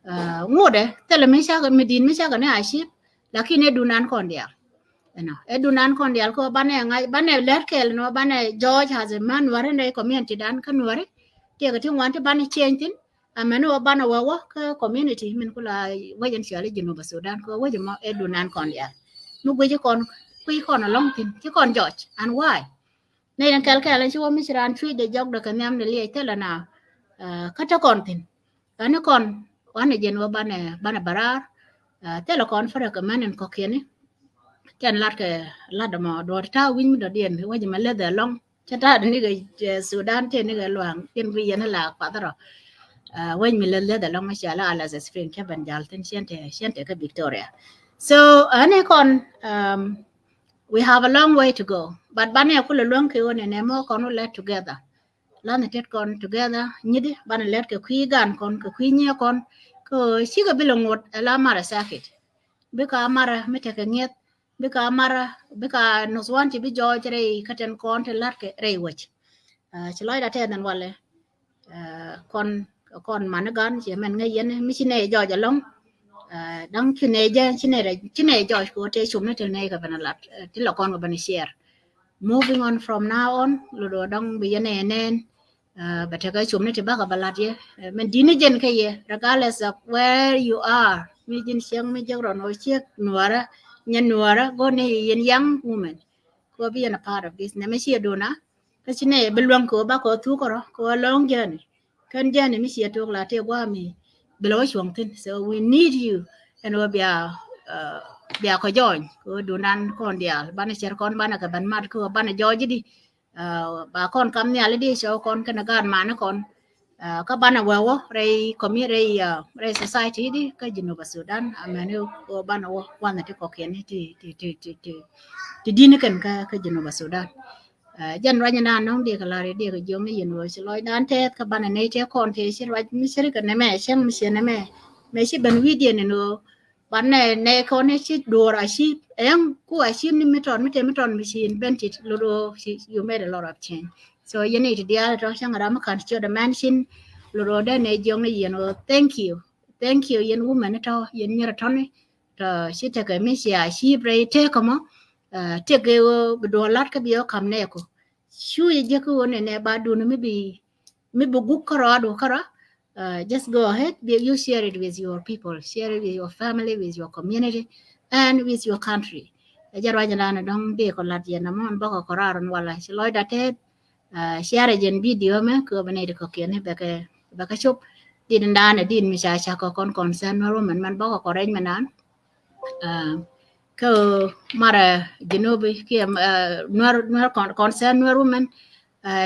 Speaker 8: Ngode, tell me Shaka Medin Mishaka ship. Lucky ne do nan condia. Edunan kondial ko bane lerkel no bane George has a man warene community dan kan ware tie ga tin wante bane change ameno bana wawa ka community min kula wajen shale jinu ba Sudan ko wajen ma edunan kondial mu gwe kon kui kon long tin ti kon George and why ne dan kel shi wo misran tui de jog de kan yam de le tela na kata kon tin bane kon wane jen wa bane barar tela kon fara ka manen ko kene ken lat mo do ta win do dien wa ma le da long cha ta ni ga Sudan te ni ga luang ken wi yana la pa da wa mi le da long ma sha la ala za spring ke ban jal ten siente ka Victoria so ane kon we have a long way to go but bane ku le long ke one ne mo kon let together lan tet kon together nyidi bane let ke kwi gan kon ke kwi nye kon ko shi ga bilongot ala mara sakit bika mara mete ke nget bika nuswan ti bi jo jere katen kon te lat ke rei wach ci loy da te dan wale kon man gan ci men ngay yen mi ci ne jo ja long dang ci ne jo ko te chum ne te ne ka bana lat ti lo kon ko bana share moving on from now on lo do dang bi yene nen but ka chum ne te ba ka balat ye men dini jen ke ye regardless of where you are mi jin siang mi jagro no chiek nuara nyen nuara go ne yen young woman ko be a part of this na me shi do na ka chine belwan ko ba ko tu ko long journey kan journey mi shi to la te gwa mi below chuang tin so we need you and we be ko join ko do nan kon dia bana cher kon bana ka ban mat ko bana joji di ba kon kam ne ale di so kon kana gan mana kon ka bana wawo rei community rei society di ka jino ba Sudan amene ko bana wo wana te ko ken ti dini kan ka jino ba Sudan jan ranya na nong de kala re de ka jong ni yin wo si loy dan te ka bana ne te kon te si raj mi seri ka ne me shem mi se ne me si ben video ne no ban ne ko ne si dora si em ku a si ni mi ton mi si invented lo si you made a lot of change so you need to deal to sang ram kan cho the mansion lo de ne jong ni yin wo thank you yin woman to yin nyara ton to si te ka mi si a si bre te ko mo te ge do lat ka bio kam ne ko shu ye je ko ne ne ba do no mi bu gu kara do kara just go ahead you share it with your people share it with your family with your community and with your country jarwa jana na dong de ko lat ye na mon ba ko koraron wala si loy da te share jen video me ko bane de ko kene ba ka chop din da na din mi cha ko kon concern ro man ba ko koren manan ko mara Genobi ki Nuer concern Nuer women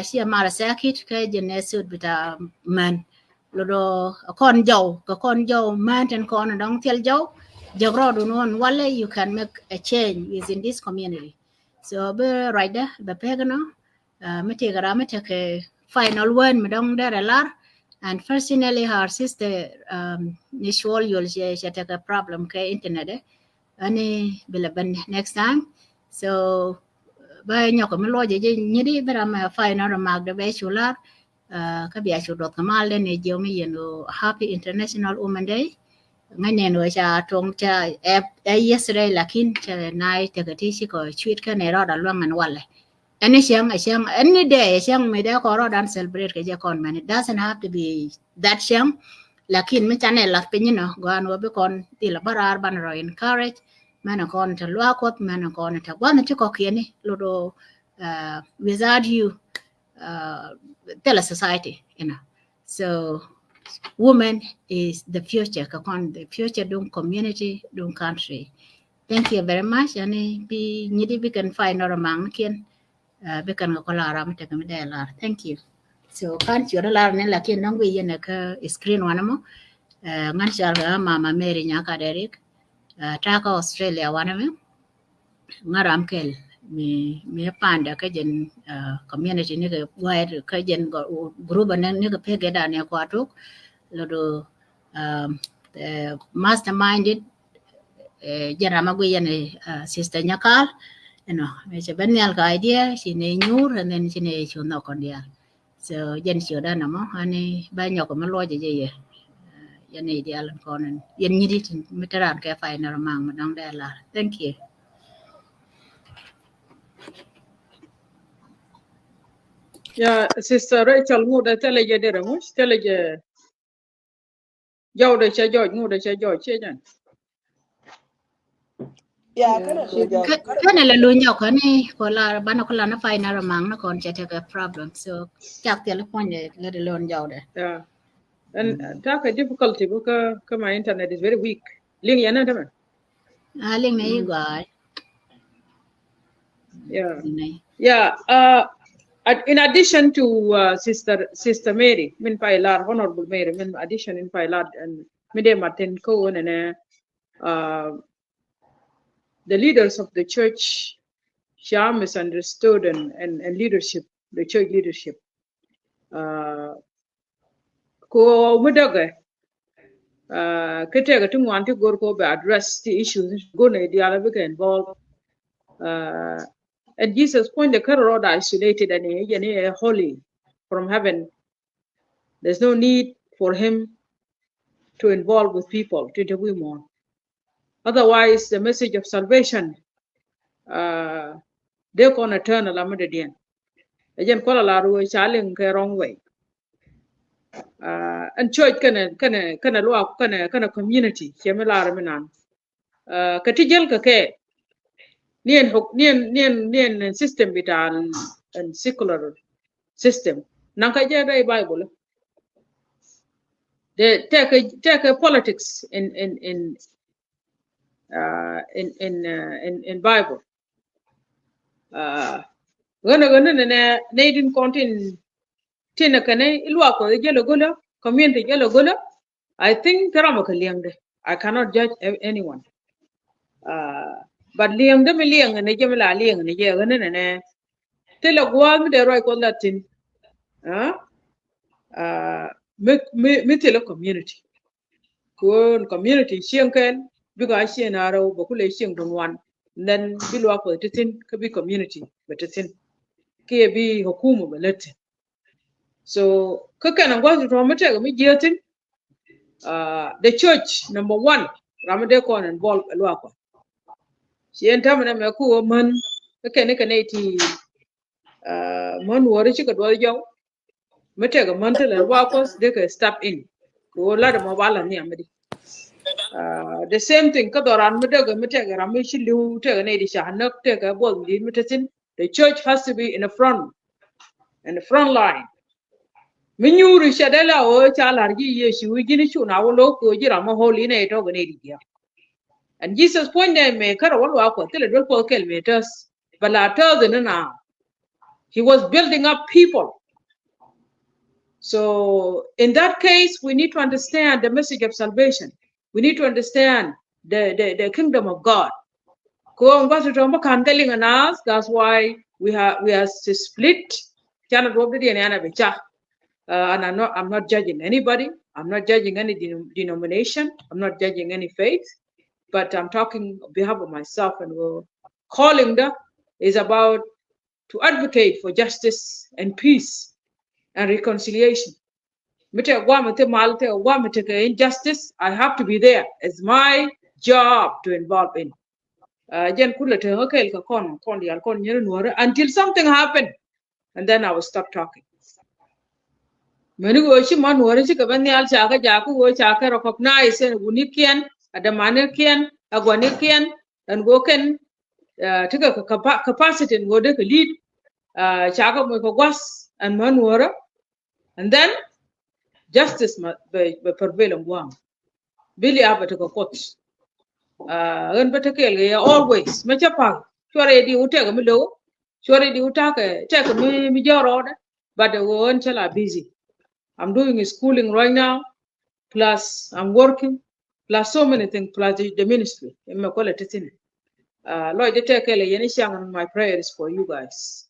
Speaker 8: she mara sakit ka jene sud bita man lodo kon jaw ko kon jaw man ten kon dong tel jaw jagro do non wale you can make a change within this community so be right there be pegno mete gara mete ke final word madong dere lar and personally her sister nishwal yol she take a problem ke internet ani bila ban next time so ba nyoko mi loje je nyidi bara ma final remark de be chular ka biya chu dot kamal de ne jomi yeno happy international women day ngane no cha tong cha yesterday lakin cha nai te ga ti shi ko chwit ka ne ro da lwangan wale any siang any day siang me da ko ro dan celebrate ke je kon man it doesn't have to be that siang lakin mi chane la pe ni no gan wo be kon ti la barar ban ro encourage mana kon ta lwa kot mana kon ta gwan ti ko kieni lodo without you uh, tell a society you know so woman is the future kakon the future dun community dun country thank you very much ani bi nyidi bi kan find or mang kien bi kan ko la ram te kam de la thank you so kan chura la ne la kien nang wi yene ka screen wana mo ngan chal ga mama mary nya ka derek ta ka australia wana me ngaram kel mi panda ka jen community ne ga wide ka jen group ne ga pege da ne ko atok lodo masterminded jara magwe yane sister nyakal you know me ben yal ka idea sine nyur and then sine chuno kondia so jen choda namo ani ba nyoko ma loje je ye yani ideal konen yen nyidi mitaran ka fay na mang ma dong la thank you
Speaker 5: Yeah, Sister Rachel, nguda teleje dere mush, teleje jawde cha George, nguda cha George, chejan.
Speaker 6: Yeah,
Speaker 5: Yeah,
Speaker 6: kana
Speaker 5: she,
Speaker 6: lo
Speaker 8: kana la lu nyok ani ko la bana ko la na fay na mang na kon chete ka problem so chak telephone le de lon jawde
Speaker 5: yeah. And talk a difficulty because my internet is very weak. Ling yana dama.
Speaker 8: aling na igwa
Speaker 5: Yeah.
Speaker 8: ni
Speaker 5: Yeah. In addition to Sister Mary, min pailar Honorable Mary, min addition in pailar and Mide Martin Cohen and the leaders of the church, share misunderstood and leadership, the church leadership. Ko mudaga kete ga tun wanti gor ko be address the issues go na diala be involved and Jesus point the road isolated and he holy from heaven. There's no need for him to involve with people to do more. Otherwise, the message of salvation they're gonna turn a lamad again. Again, call a lot of challenge the wrong way. And church kana luak kana community kemilar minan. Katijel kake nien system bitan and secular system. Nanka jada Bible. They take a politics in Bible. Gana ne din contain tina kane ilwa ko jelo golo community jelo golo. I think karama kaliang de. I cannot judge anyone. But liang de liang ne jemla liang ne je gana ne tela gwa de roi ko latin. Me tela community. Kun community siangken biga sienaro bokule sieng dongwan. Then bilwa ko titin kabi community betitin ke bi hukumu beletin. So kakana ngwa romete mi jetin the church number 1 ramade ko involved alwa ko sien tamana me ku man kakene ti man wori ci ko do jaw mete ga man tele alwa ko de ka step in ko la de mo bala ni amadi the same thing ka doran mete ga rami ci liu te ga ne di shahanak te ga bol di metetin the church has to be in the front line. Minyuru shadela o chalarji yesu gini chuna wolo ko jira ma holi ne to gane dia And Jesus point them me kara walwa ko tele dol ko kel meters bala tell na he was building up people. So in that case, we need to understand the message of salvation. We need to understand the kingdom of God. That's why we are split. And I'm not judging anybody. I'm not judging any denomination. I'm not judging any faith. But I'm talking on behalf of myself, and we're calling that is about to advocate for justice and peace and reconciliation. Injustice, I have to be there. It's my job to involve in. Until something happened, and then I will stop talking. Many go shi man wari shi kaban yal chaka jaku go chaka recognize and unikian adamanikian agwanikian and go can take a capacity and go de lead chaka mo ko was and man wara, and then justice be prevail on guam Billy abata ko court ren bata ke always me chapa chore di utega mi lo chore di utaka take mi joro but the one chala busy. I'm doing schooling right now, plus I'm working, plus so many things, plus the ministry. Lord, my prayer is for you guys.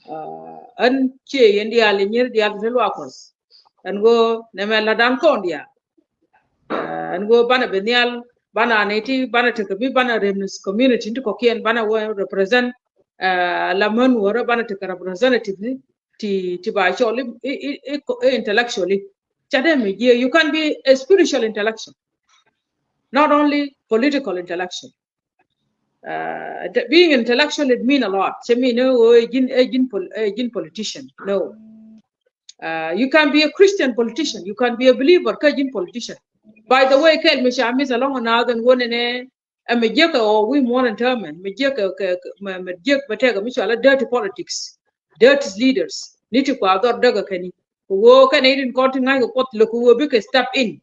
Speaker 5: And go nemela dan kondia and go bana benial bana neti bana tekabi bana remnants community into kokian bana represent lamon wara bana take representative ti ba intellectually you can be a spiritual intellectual, not only political intellectual. Being intellectual, it means a lot. Politician. No. You can be a Christian politician. You can be a believer, politician. By the way, along another one in a majeka or we more in term dirty politics, dirty leaders. Need to go out daga kani. Who Canadian continent pot look who big step in.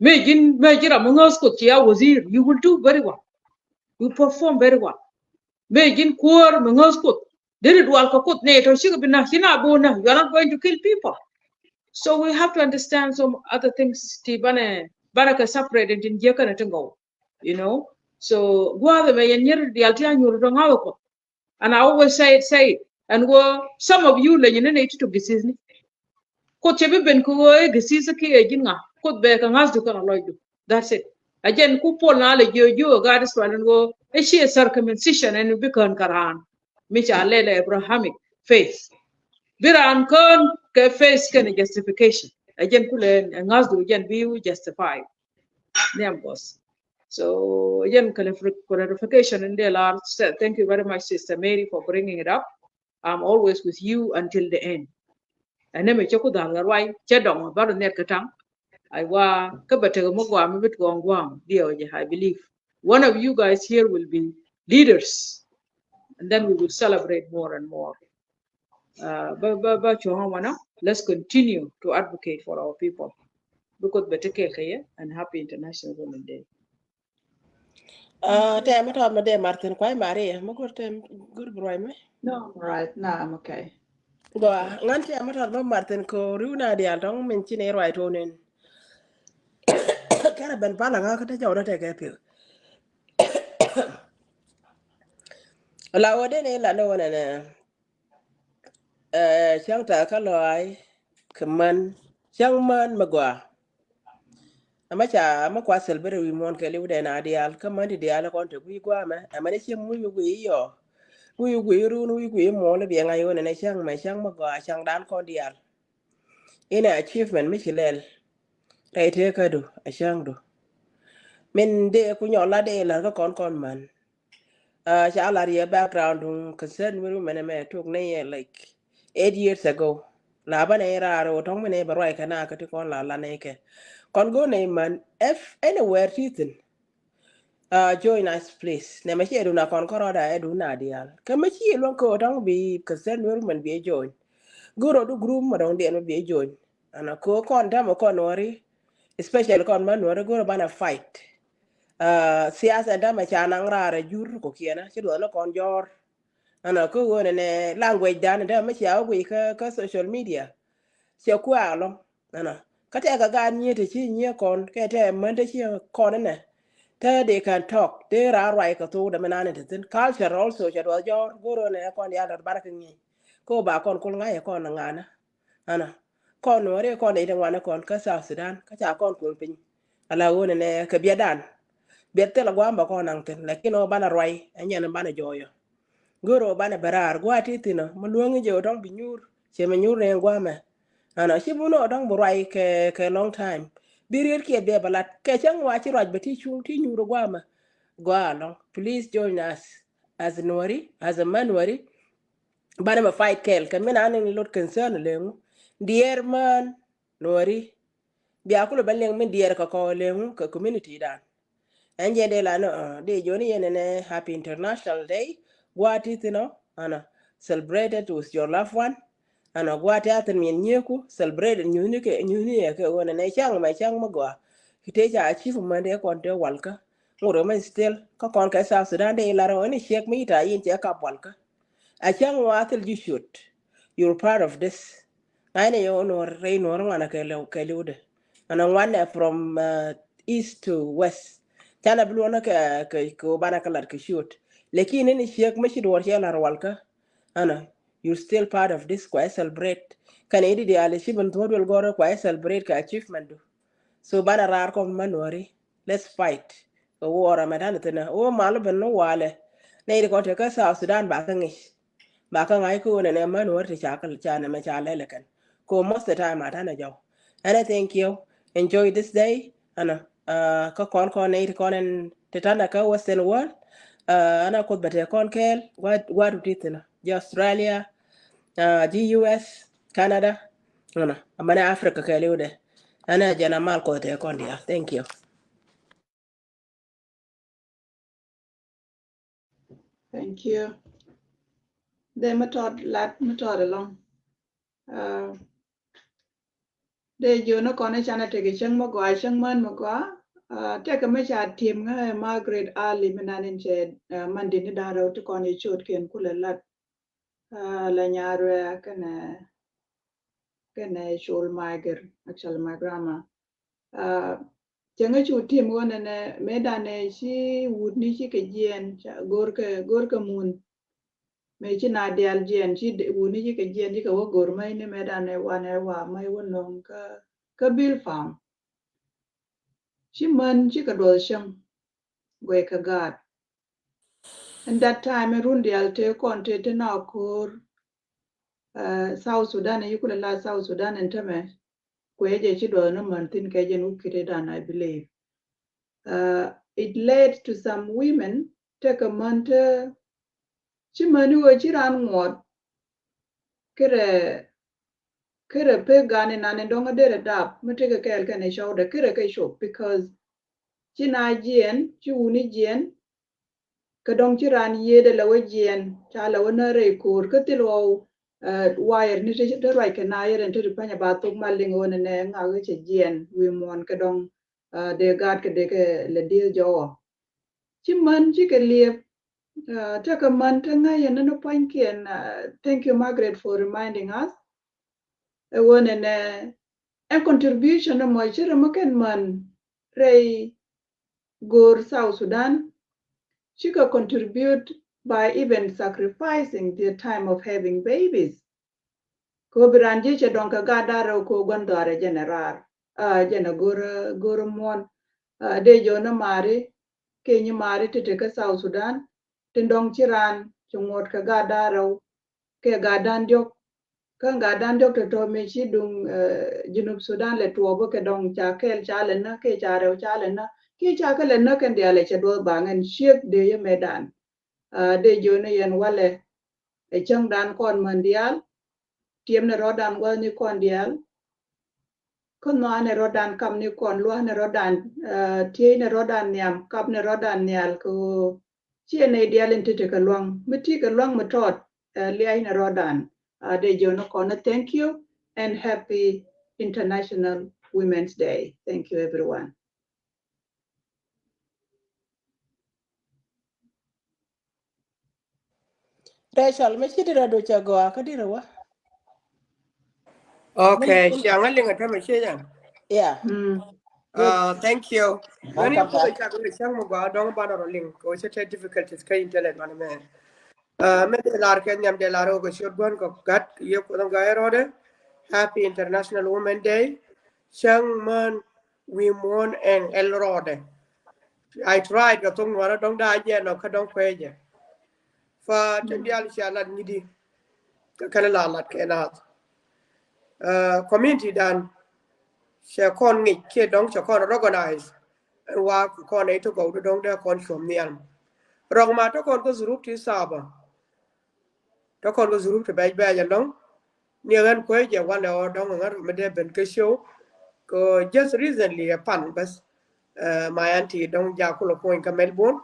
Speaker 5: You will do very well. You perform very well. Megin poor mengoskut. Did it walk a kut nato you are not going to kill people. So we have to understand some other things. Baraka separated in Jekanatango. So and I always say it. And some of you need to decision. That's it. Again, kupol na le yo God is and go. She a circumcision and become Quran, which are led Abrahamic faith. Biran kon ke faith can justification. Again, kulen and us do again be justified. Name boss. So again, clarification in the Lord. Thank you very much, Sister Mary, for bringing it up. I'm always with you until the end. And then me choku dalgar wai chedong baru net katang. I believe one of you guys here will be leaders, and then we will celebrate more and more. Let's continue to advocate for our people. Because and happy International Women's Day.
Speaker 6: Martin kwai Maria, good boy me.
Speaker 2: No, right. No, I'm okay.
Speaker 6: Go nganti amator Martin ko runa dia dong menchine right onen. Kara ben pala nga kata jawda te kepi. La wode ne la no wana ne. Chang ta ka loy keman chang man magwa. Amacha makwa selbere wi mon ke liwde na dial kamandi dial kon te gwi gwa me amane cheng mu yu gwi yo. Wi gwi ru nu gwi mo le bi nga yo ne chang me chang magwa chang dan kon dial. Ina achievement michilel. Raite ka do a chang do. Min de ku nyola de la ka kon man. Cha la ria background concern we men me took ne like 8 years ago. La ba ne ra ro tong me ba roi kana ka ti kon la ne ke. Kon go ne man if anywhere reason. Join us please. Ne me che do na kon ko da e do na dia. Ka me chi lo ko tong bi concern we men bi join. Guro du group ma dong de no bi join. Ana ko kon ta mo kon wori especially kon man wori go bana fight. Siyasa da ma cha nang rare jur ko kiena ci do la kon jor ana ko wona ne language dan da ma cha wi ka social media se ku alo ana ka te ga ni te chi ni kon ke te man te chi kon ne te they can talk they are right ka to da manane te tin culture also cha do jor goro ne kon ya dar baraka ni ko ba kon kul ngai kon ngana ana kon wore kon ide wana kon ka South Sudan ka cha kon kul pin ala wona ne ka biedan biette la gwamba ko nang ten lakini o bana rwai anyen bana joyo goro bana berar gwa titino mulungi je odong binyur che menyur ne gwame ana shibuno odong rwai ke long time birir ke be balat ke chang wa chi raj beti chung ti nyuro gwama gwa long please join us as Nueri as a manwari bana ma fight kel kan mena anen lot concern lengu dear man Nueri biya kulo baleng min dier ka ko lengu ka community dan anje de la no de joni yene ne happy international day gwati tino ana celebrated with your loved one ana gwati atin min nyeku celebrated nyuni ke wona ne chang ma chang magwa kite ja achieve mande kon te walka ngoro ma still ka kon ka sa sudan de la ro ni shek mi ta yin che ka walka achang watil you should you're part of this aine yo no rei no ngana ke lude ana one from east to west tana blu na ko bana kalar ke shoot lekini ni shek mashi do warshel harwalka ana you still part of this kwa celebrate kan idi di ale shibun to dol goro kwa celebrate ka achievement do so bana rar ko manori let's fight o wora madana tana o malu ben no wale ne ko te ka sa Sudan ba kan ba kan ai ko ne man war ta chakal chana ma chalele kan ko most of the time atana jaw and I thank you enjoy this day ana ka kon ne kon en tetana ka western world ana ko bete kon kel what titina ja Australia ji US Canada ana amana Africa ka lewde ana jana mal ko te kon dia thank you.
Speaker 2: Thank you. De matod lat matod along. De jono kone chana tege chang magwa chang man magwa. Take a measure at team Margaret Ali menanin che mandi ni daro to kone chot ken kula lat la nyarwe kana shol mager actually my grandma. Changa chu team one ne medane shi would ni shi ke jien gorka mun me chi na dial jien chi would ni ke jien ji ka wo gor mai ne medane wane wa mai wonong ka bil farm. She man she ka do sham gwe ka God. And that time rundi alte konte te na kor South Sudan you could la South Sudan and tame kwe je chi do no man tin ke je nu kire dan I believe. It led to some women take a month chi mani wo chi ran ngot kere pe gane nane donga dere dap muteke kel kane shoulder kere ke show because chi na jien chi uni jien kadong ci ran yede la wajien cha la wana re kur ka tilo wire ni te right ka na yere te panya ba tok maling wona ne nga we che jien wi mon kadong de gat ke de ke le dil jo ci man ci ke liep ta ka man ta nga yene no point kien thank you Margaret for reminding us wona ne a contribution mo ci mo ken man re gor South Sudan she could contribute by even sacrificing their time of having babies. Ko biranje che donka gadaro ko gondare general jena goro mon de jona mari ke ni mari te ka South Sudan tindong chiran chungot ka gadaro ke gadan diok kan gadan diok to me chi dung junub Sudan le tuobo ke dong cha kel chale na ke chare chale na ki cha ke le na ken diale che do bangen shiek de ye medan de jona yen wale e chang dan kon mondial tiem ne rodan wa ni kon dial kon no ne rodan kam ni kon lo ne rodan tie ne rodan nyam kap ne rodan nyal ko chie ne dial inte ka luang miti ka luang matot li ai ne rodan de jona kon thank you and happy International Women's Day. Thank you everyone.
Speaker 6: special me chi dira do cha go ka dira wa
Speaker 1: Okay, siang aling ada masih ya.
Speaker 6: yeah good
Speaker 1: Thank you. Ngani
Speaker 6: welcome
Speaker 1: ko
Speaker 6: back
Speaker 1: cha ko siang mo ga dong ba ro ling ko se te difficulties ka internet man me. Me de lar ke nyam de laro ko shot gon ko gat ye ko dong ga ro de. Happy International Women Day. Siang man we mon en el rode. I tried ka tong wara dong da je no ka dong kwe je. Fa ten dial sha lat ni di. Ka kana la lat ke na. Community dan sẽ con nghịch kia đóng sẽ con organize wa con ấy to go đóng để con chom nian rong ma to con có group thì sao ba to con có group thì bay bay ya đóng nhiều anh quay giờ quan là đóng ngar mà để bên cái show có just recently a pan bas my auntie đóng ja ko lo point ka Melbourne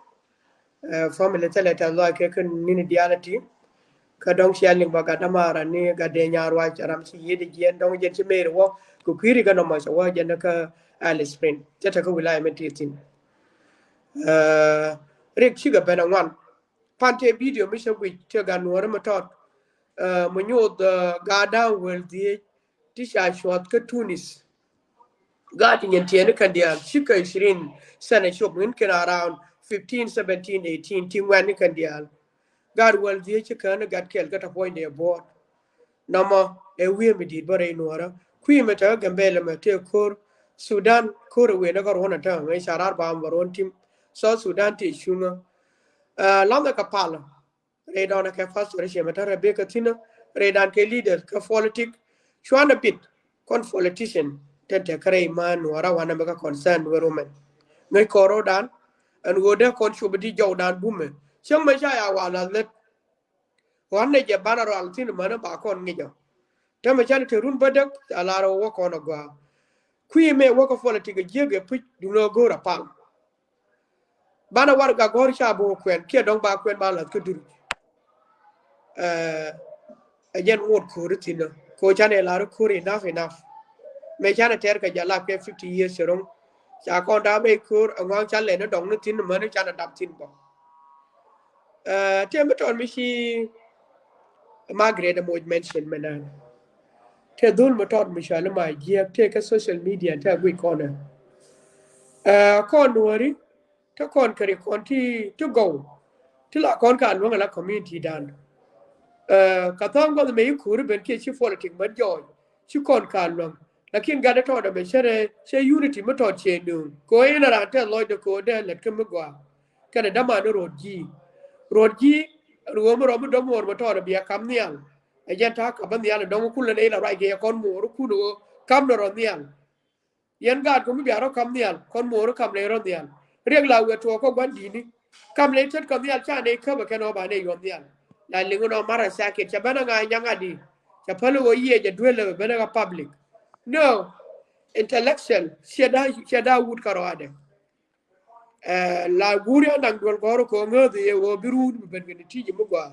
Speaker 1: family tele ta lo ke kan ni diality ka dong shaling ba ga damara ni ga de nyarwa charam si yedi gen dong jen ci mere wo ku kiri ga no ma so wa jen ka Alice Spring jata ka wilaya metitin rek ci ga bena ngwan pante video mi se wi te ga nuor ma tot mo nyo da ga da wel di ti sha shot ka Tunis ga tin yen tiene kan dia shika 20 sana shop min kan around 15 17 18 tin wan kan dia God will die ci kan gad kel gata point de board nama e wi mi di bare nuara kui me ta gambele me te kor Sudan kor we na gar wona ta ngai sharar ba baron tim so Sudan ti shunga landa ka pala re dona ka fas re she mata re be ka tina re dan ke leader ka politic chwana bit kon politician te te kare man nuara wana me ka concern we roman ngai koro dan an woda kon shubdi jawdan bume chang ma sha ya wala let wanne je bana ro altin mana ba kon ngijo tama chan te run badak alaro wo kono gwa kwi me wo ko fola tiga jege pu duno gora pal bana war ga gor cha bo kwen ke dong ba kwen ba la ko dur eh ajen wot ko rutina ko chan e laro ko enough me chan ter ka jala ke 50 years rom cha kon da be ko ngwan chan le no dong no tin mana chan dam tin bo te me ton mi shi Margaret mo mention menan te dul mo tot mi shala ma je te ka social media ta gwi kona kon wori ta kon kare kon ti to go ti la kon ka lo la community dan ka tong ko me ku ru ben ke chi politic ma joy chi kon ka lo lakin ga da to da be shere unity mo to che nu ko ina ra ta lo de ko de let ke mo gwa kana da ma no roji ruom rom do mor mo to da biya kam nial e jenta ka ban nial do ku le la ra ge kon mo ru ku do kam do ro nial yen gad ko mi biaro kam nial kon moro kam le ro nial riek la we to ko gwan dini kam le tet kam nial cha ne ka ba kano ba ne yon nial la lingo no mara sa ke cha bana nga nyanga di cha palo wo ye je dwele bana ga public no intellectual sheda wut karode la guri nang dol goro ko ngode ye wo biru ben ben tiji mu gwa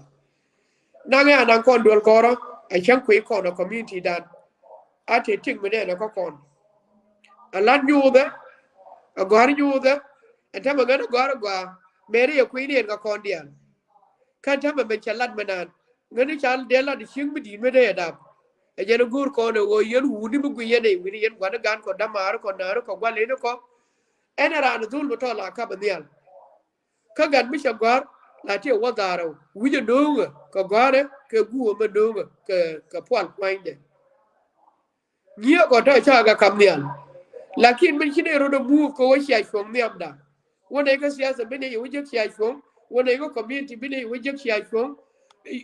Speaker 1: nanga nan kon dol goro a chan ko ko no community dan ate ting mene ne ko kon alan nyude agora nyude enta magana agora gwa meri ya kwini en ga kondian kan ta men chalat manan ngani chal dela di ching bidi me de da e jeno gur ko no wo yen wudi bu yene wini yen gwa gan ko damar ko nar ko gwa le ko enera no dul to la ka bandial ka gan mi chagwar la ti wa daro wije no ko gware ke guo me no ke pwan kwande nyia ko ta cha ga kamnial lakin min kine ro do bu ko wa sha shom mi amda wona ga siyasa bene yi wuje sha shom wona ga community bene yi wuje sha shom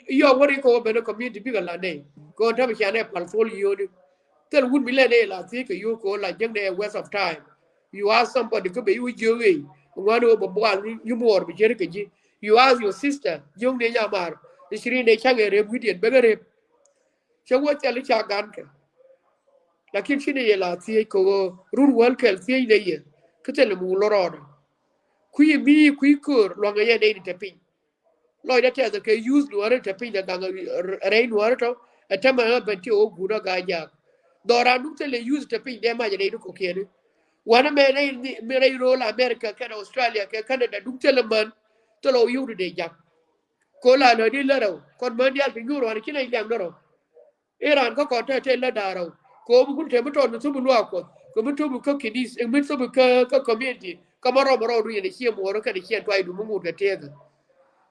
Speaker 1: yo wori ko bene community bi ga la ne ko ta bi ne portfolio ni tel wun mi le ne la ti ke yo ko la jeng de waste of time you ask somebody ko be yu jowe ngwano bo bo you more bi jere ke ji you ask your sister jong ne nyamar isiri ne change re budien be ga re chewo tele cha gan ke lakin shine ye la ti ko run wal kel ti de ye ketel mu lorod kui mi kui kur lo nga ye de ni tepin lo de te ke use lo re tepin da ga re no to atama ba ti o gura ga ja dora nu te le use tepin de ma je de ko kene wana me re ro la america ka australia ka canada du te le man to lo yu de ja
Speaker 9: ko la no di la ro kon man dial fi nguro ni kina idam ro Iran ko ko te la daro ko bu kun te bu ton su bu lo ko bu to bu ko kidis e bu so bu ka community ka maro maro ru ni chi mo ro ka ni chi to ai du mu ga te ga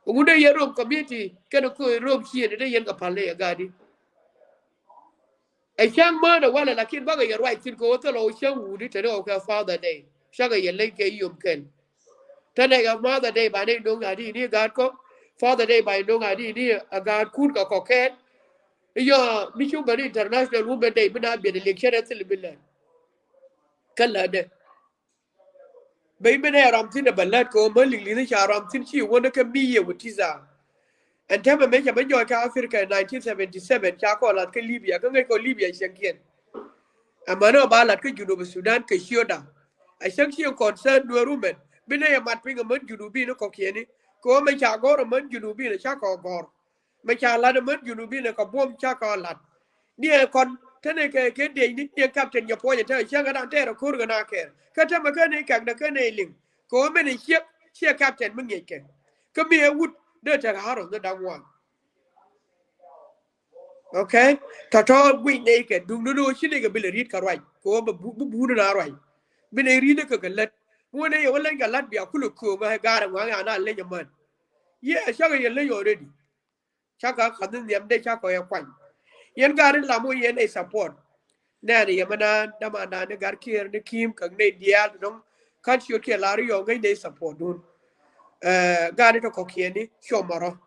Speaker 9: ko de ye ro community ka ko ro chi de yen ka pale ga di e chang ma da wala lakin ba ga ye right tin ko to lo chang wu di te ro ka father day sha ga ye le ke yum ken ta ne ga mother day ba ne do ga di ni ga ko father day ba do ga di ni a ga kun ka ko ke yo mission bari international women day bina bi da lecture til billah kala de bai bina ramtin da ballat ko malin li sha ramtin ci wani kan miye wutiza an ta me ke banjo ka Africa 1977 ka ko lat ka Libya kan ko Libya shankiyan amma no ba lat ka Junub Sudan ka shiyoda a shankiyan concern do rumen bina ya mat pinga man Junubi no ko kiyeni ko me cha goro man Junubi na cha ko gor me cha la man Junubi na ko bom cha ko lat ni kon tane ke de ni ne captain ya po ya ta shanga dan tera kur ga na ke ka ta ma ka ne ka da ka ne ling ko me ne she captain mun yake ka me wut de ta haro da dan okay ta to wi ne ke dum no shi ne ga bil rit ka rai ko ba bu na rai bi ne ri da ka gallat mo ne ya wallan gallat biya kulu ko ma ga ran wa na le man ye sha ga ye le already sha ka kadin yam de sha ko ya kwan yen garin la mo yen e support nani yamana dama na ne garkier ne kim kan ne dial don kan shi ke lari yo ngai ne support dun gari to kokieni shomaro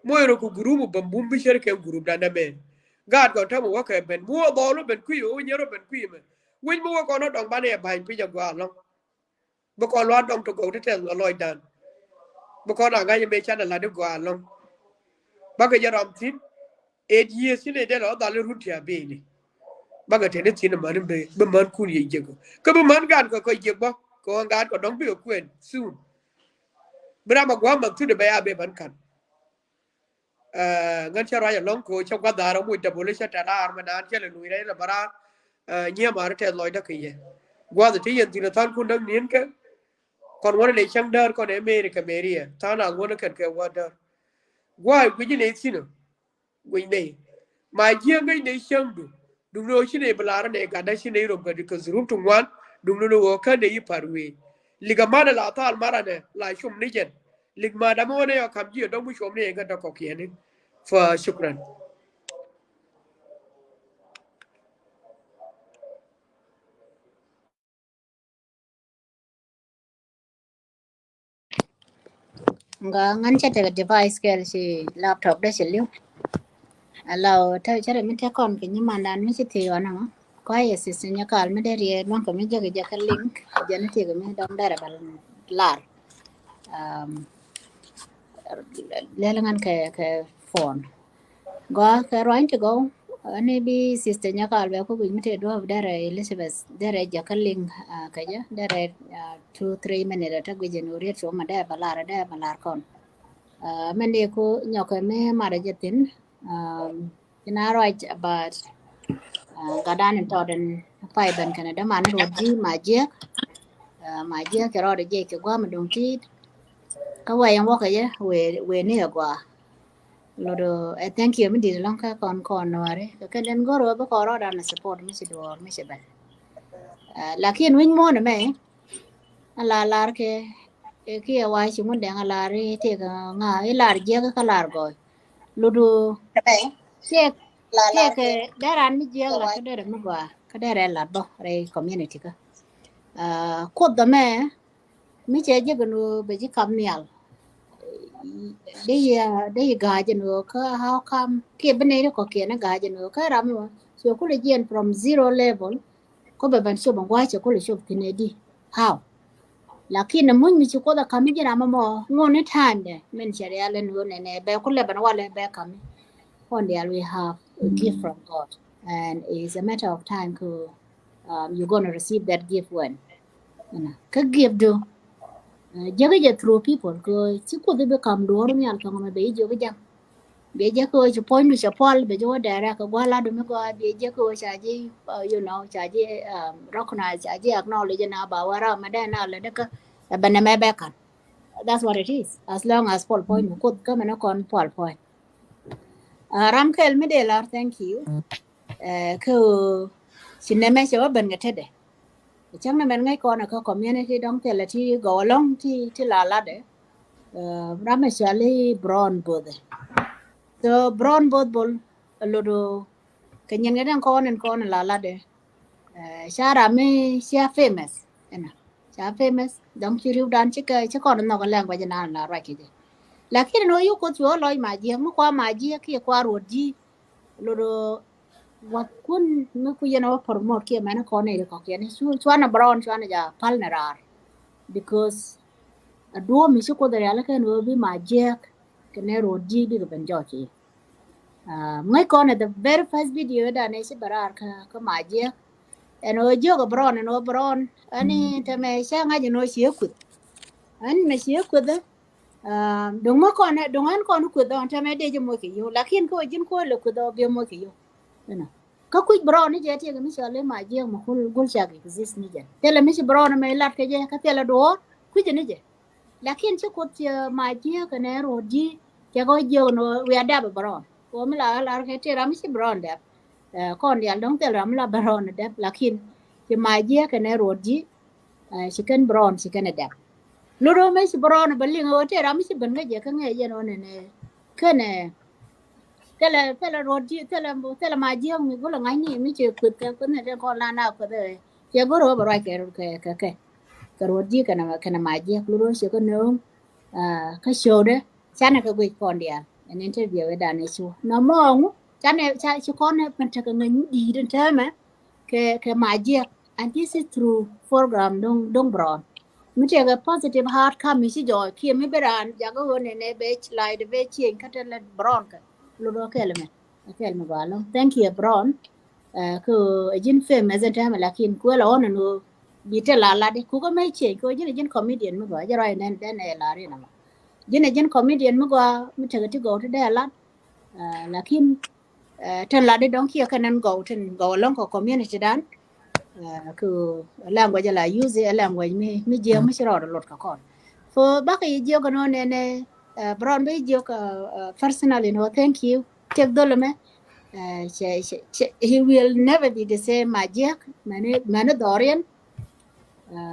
Speaker 9: moyro ku gurubu bambum bi sher ke gurub da na men gad go tamu wa ke ben mo bolo ben ku yo nyero ben ku me wen mo ko no dong bane bai pi ja gwa lo bo ko lo dong to go te lo dan bo ko na ga ye me chana la de gwa lo ba ga yaram tin 8 years ne de lo da le rutia be ni ba ga te ne tin man be man ku ye je ko be man gad ko je bo ko gad ko dong bi ko kwen soon bra ma gwa ma tu de be ya be ban kan ngan chara ya long ko chok ga daro mu ta bole cha ta ar ma nan chele lui re la bara nya mar te loy da kiye gwa da ti yen tin tan kun dang nien ke kon wona le chang dar kon america meria ta na wona ket ke wa dar gwa gu ji ne sino gu ne ma ji ngai ne chang du dum no shi ne blara ne ga da shi ne ro ga ka zuru tun wan dum no wo ka ne yi parwe liga mana la ta al mara ne la shum ni jen lig ma da mo ne ya kam ji don mu shum ne ga da ko kiyeni fa shukran
Speaker 8: nga ngan cha te device ke si laptop da si liu lao ta cha mi te kon ke ni mandan mi si ti ona ma ko ye si sin ya kal mi de rie non ko mi je ka link je ni ti ke mi dom dara bal lar um le ngan ke phone go ke roin to go ani bi sister nya kal be ko bi mi te do dara Elizabeth dara ja ka link ka ja dara 2 3 minute ta gwe je no rie so ma da balar da balar kon mende ko nyoke me mara jatin ina right about gadan to den pai ban kana da man roji maje ke ro de je ke gwa ma dong ti ka wa yang wa ka ye we ni gwa lo do thank you mi di long ka kon no are ka den go ro ba ko ro da na support mi si do mi si ba lakin win mo na me ala lar ke wa chi mun de ala ri te ka nga i lar je ka lar go lo do ke ke daran mi je la ka dere mi gwa ka dere la bo re community ka ko da me mi che je gnu be ji kam nyal de ga je no ka how come ke bene ko ke na ga je no ka ram no so ko le jen from zero level ko be ban so ban wa che ko le so tinedi how lakini mun mi ko da kam je na mo ngone tande men chere ale no ne be ko le ban wale be kam one day we have a gift from God and it's a matter of time ko you're going to receive that gift when you know ka gift do jaga through people ko ci ko be kam do mi al kan be joga jam be je ko ci point ci pol be jo dara ka wala do mi ko be je ko chaji you know chaji recognize chaji acknowledge na ba wara ma da na le de ka bana me be kan That's what it is. As long as Paul Point could come and on Paul Point. Ramkel Medela, thank you. Ku sinema shawa ban ga tede. Chang na men ngai ko na ko community dong te la ti go along ti la la de. Rameshali brown bode. So brown bod bol lodo kanyen ga dan ko na la la de. Shara me share famous. Ena. Share famous dong chi riu dan chi ka chi ko no ga lang ba jana na ra ki. Lakini no yu ko chuo loy ma ji mu kwa ma ji ki kwa ro ji lodo wat kun mu ku yena promote ki mana ko ne ko ke ne chwana brown chwana ja pal na rar because a do mi shi ko da yala kan wo bi ma ji ke ne ro ji bi ben jo chi mai ko ne the very first video da ne shi barar ka ma ji en o jo go brown en o brown ani te me sha nga ji no shi ku an me shi ku da đồng mà con này đồng ăn con cứ đó cho mẹ để cho mua cái yêu lakin ko jin ko le cứ đó bia mua cái yêu nè ka ku bro ni je ti ga mi chale ma je ma kul gul cha cái exist ni je tele mi bro na me lat ke je ka tele do ku je ni je lakin chu ko ti ma je ka ne ro ji ke go je no we ada bro ko mi la ke ti ra mi bro de con dia dong tele ram la bro na de lakin ti ma je ka ne ro ji chicken brown chicken de loro me si brown balli ngo te ram si ben nge ka nge ye no ne ne kene tele rodi tele ma ji mi go la ngani mi che kut ka ko ne ko la na ko de che go ro ba ke rodi kana ma ji loro se ko no ka show de chana ka gwe kon dia en interview we da ne su no mo ngu chane cha chi ko ne pen ta ka ngani di den ta ma ke ma ji and this is through program dong brown mi te ga positive outcome mi si jo ki mi beran ja go ne be slide be chi ka te le bron ka lu do ke le ba lo thank you bron ko jin fem as ta ma lakin ko la on no bi te la de ku ko mai che ko jin comedian mi go ja rai nen den e la ri na ma jin comedian mi go mi te ga ti go te de la lakin ten la de don ki ka nan go long ko community dan ku language la use language mi je mi shiro lot ka kon for baka yi je no ne brown be je ka personally no thank you tek dole me he will never be the same magic mane dorian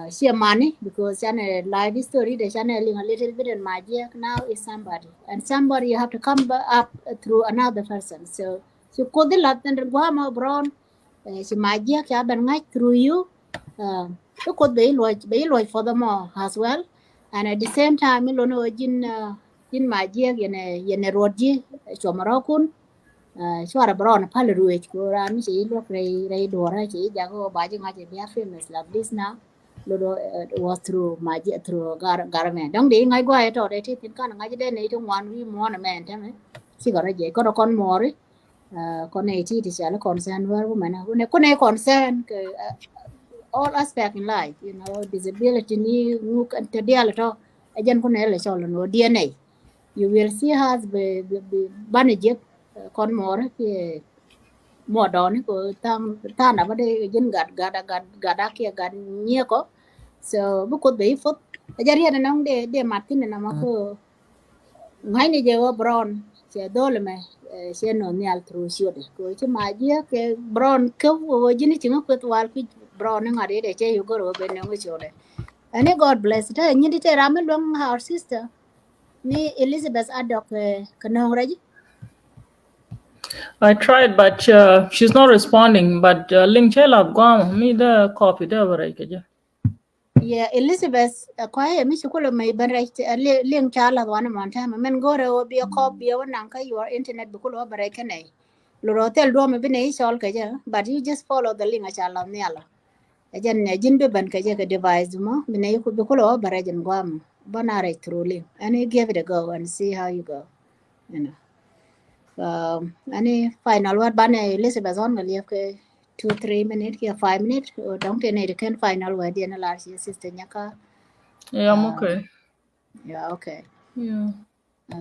Speaker 8: she money because channel life story the channeling a little bit in magic now is somebody and somebody you have to come up through another person so could the latin guama brown she magic ya ban ngai through you it could be like for them all as well and at the same time you know jin magic yene roji chomaro kun suara brown pale ruich ko ram si lo rei dora chi jago baji ngaji be famous like this now lodo was through magic through garment dong di ngai gwa to de ti tin kan ngai de nei to wan wi mo na men tame si gara je ko kon mori kon nei ti ti sala concern war woman ko nei concern ke all aspect in life you know disability ni nu kan te dia to ajan ko nei le so no DNA you will see us be banije kon mori ki mo don ko tam na ba de jin gad kia gad nye ko so bu ko be fot ajari na nong de martin na ma ko ngai ni je wa brown che dole me che no ni al tru sio de ko che ma je ke brown ko wo jini chinga ko wal ki brown nga de che yu go ro be ne ngo chole and god bless ta ni de te ram long our sister ni elizabeth adok kanong raji.
Speaker 7: I tried, but she's not responding. But link chela guam me the copy there right.
Speaker 8: Yeah, Elizabeth, kwa mi shukula mai barai link chala wana manta men gore o bi copy o nan ka your internet bukulu barai kanai. Loro tel do me bine isol ka ja, but you just follow the link chala nyala. Ajan ne jin be ban ka ja ka device mo bine ku bukulu barai jan guam banare through link and you give it a go and see how you go. You know. Any final word ban Elizabeth on the live 2-3 minutes here 5 minutes or don't any can final word in a large sister nyaka.
Speaker 7: Yeah, I'm okay.
Speaker 8: Yeah, okay.
Speaker 7: Yeah.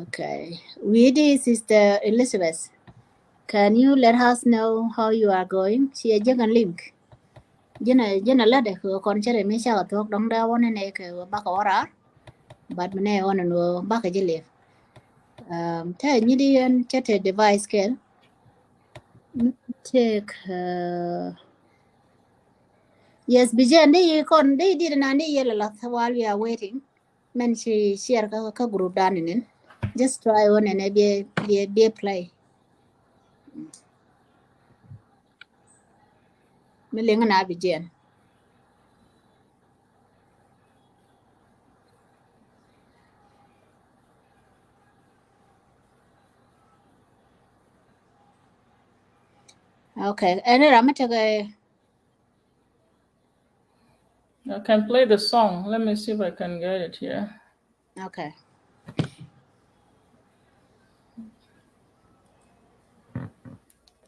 Speaker 8: Okay. We did Sister Elizabeth. Can you let us know how you are going? She a jeng link. Jena la de ko kon chere me sha talk dong da wona ne ke ba ka wara. but mane on no ba ka jile ta ni di an chat device ke take yes bijan de kon de di na ni yela la while we are waiting men she share ka group dan nin just try one and be play me lenga na bijan okay and ramata ga
Speaker 7: I can play the song. Let me see if I can get it here.
Speaker 8: okay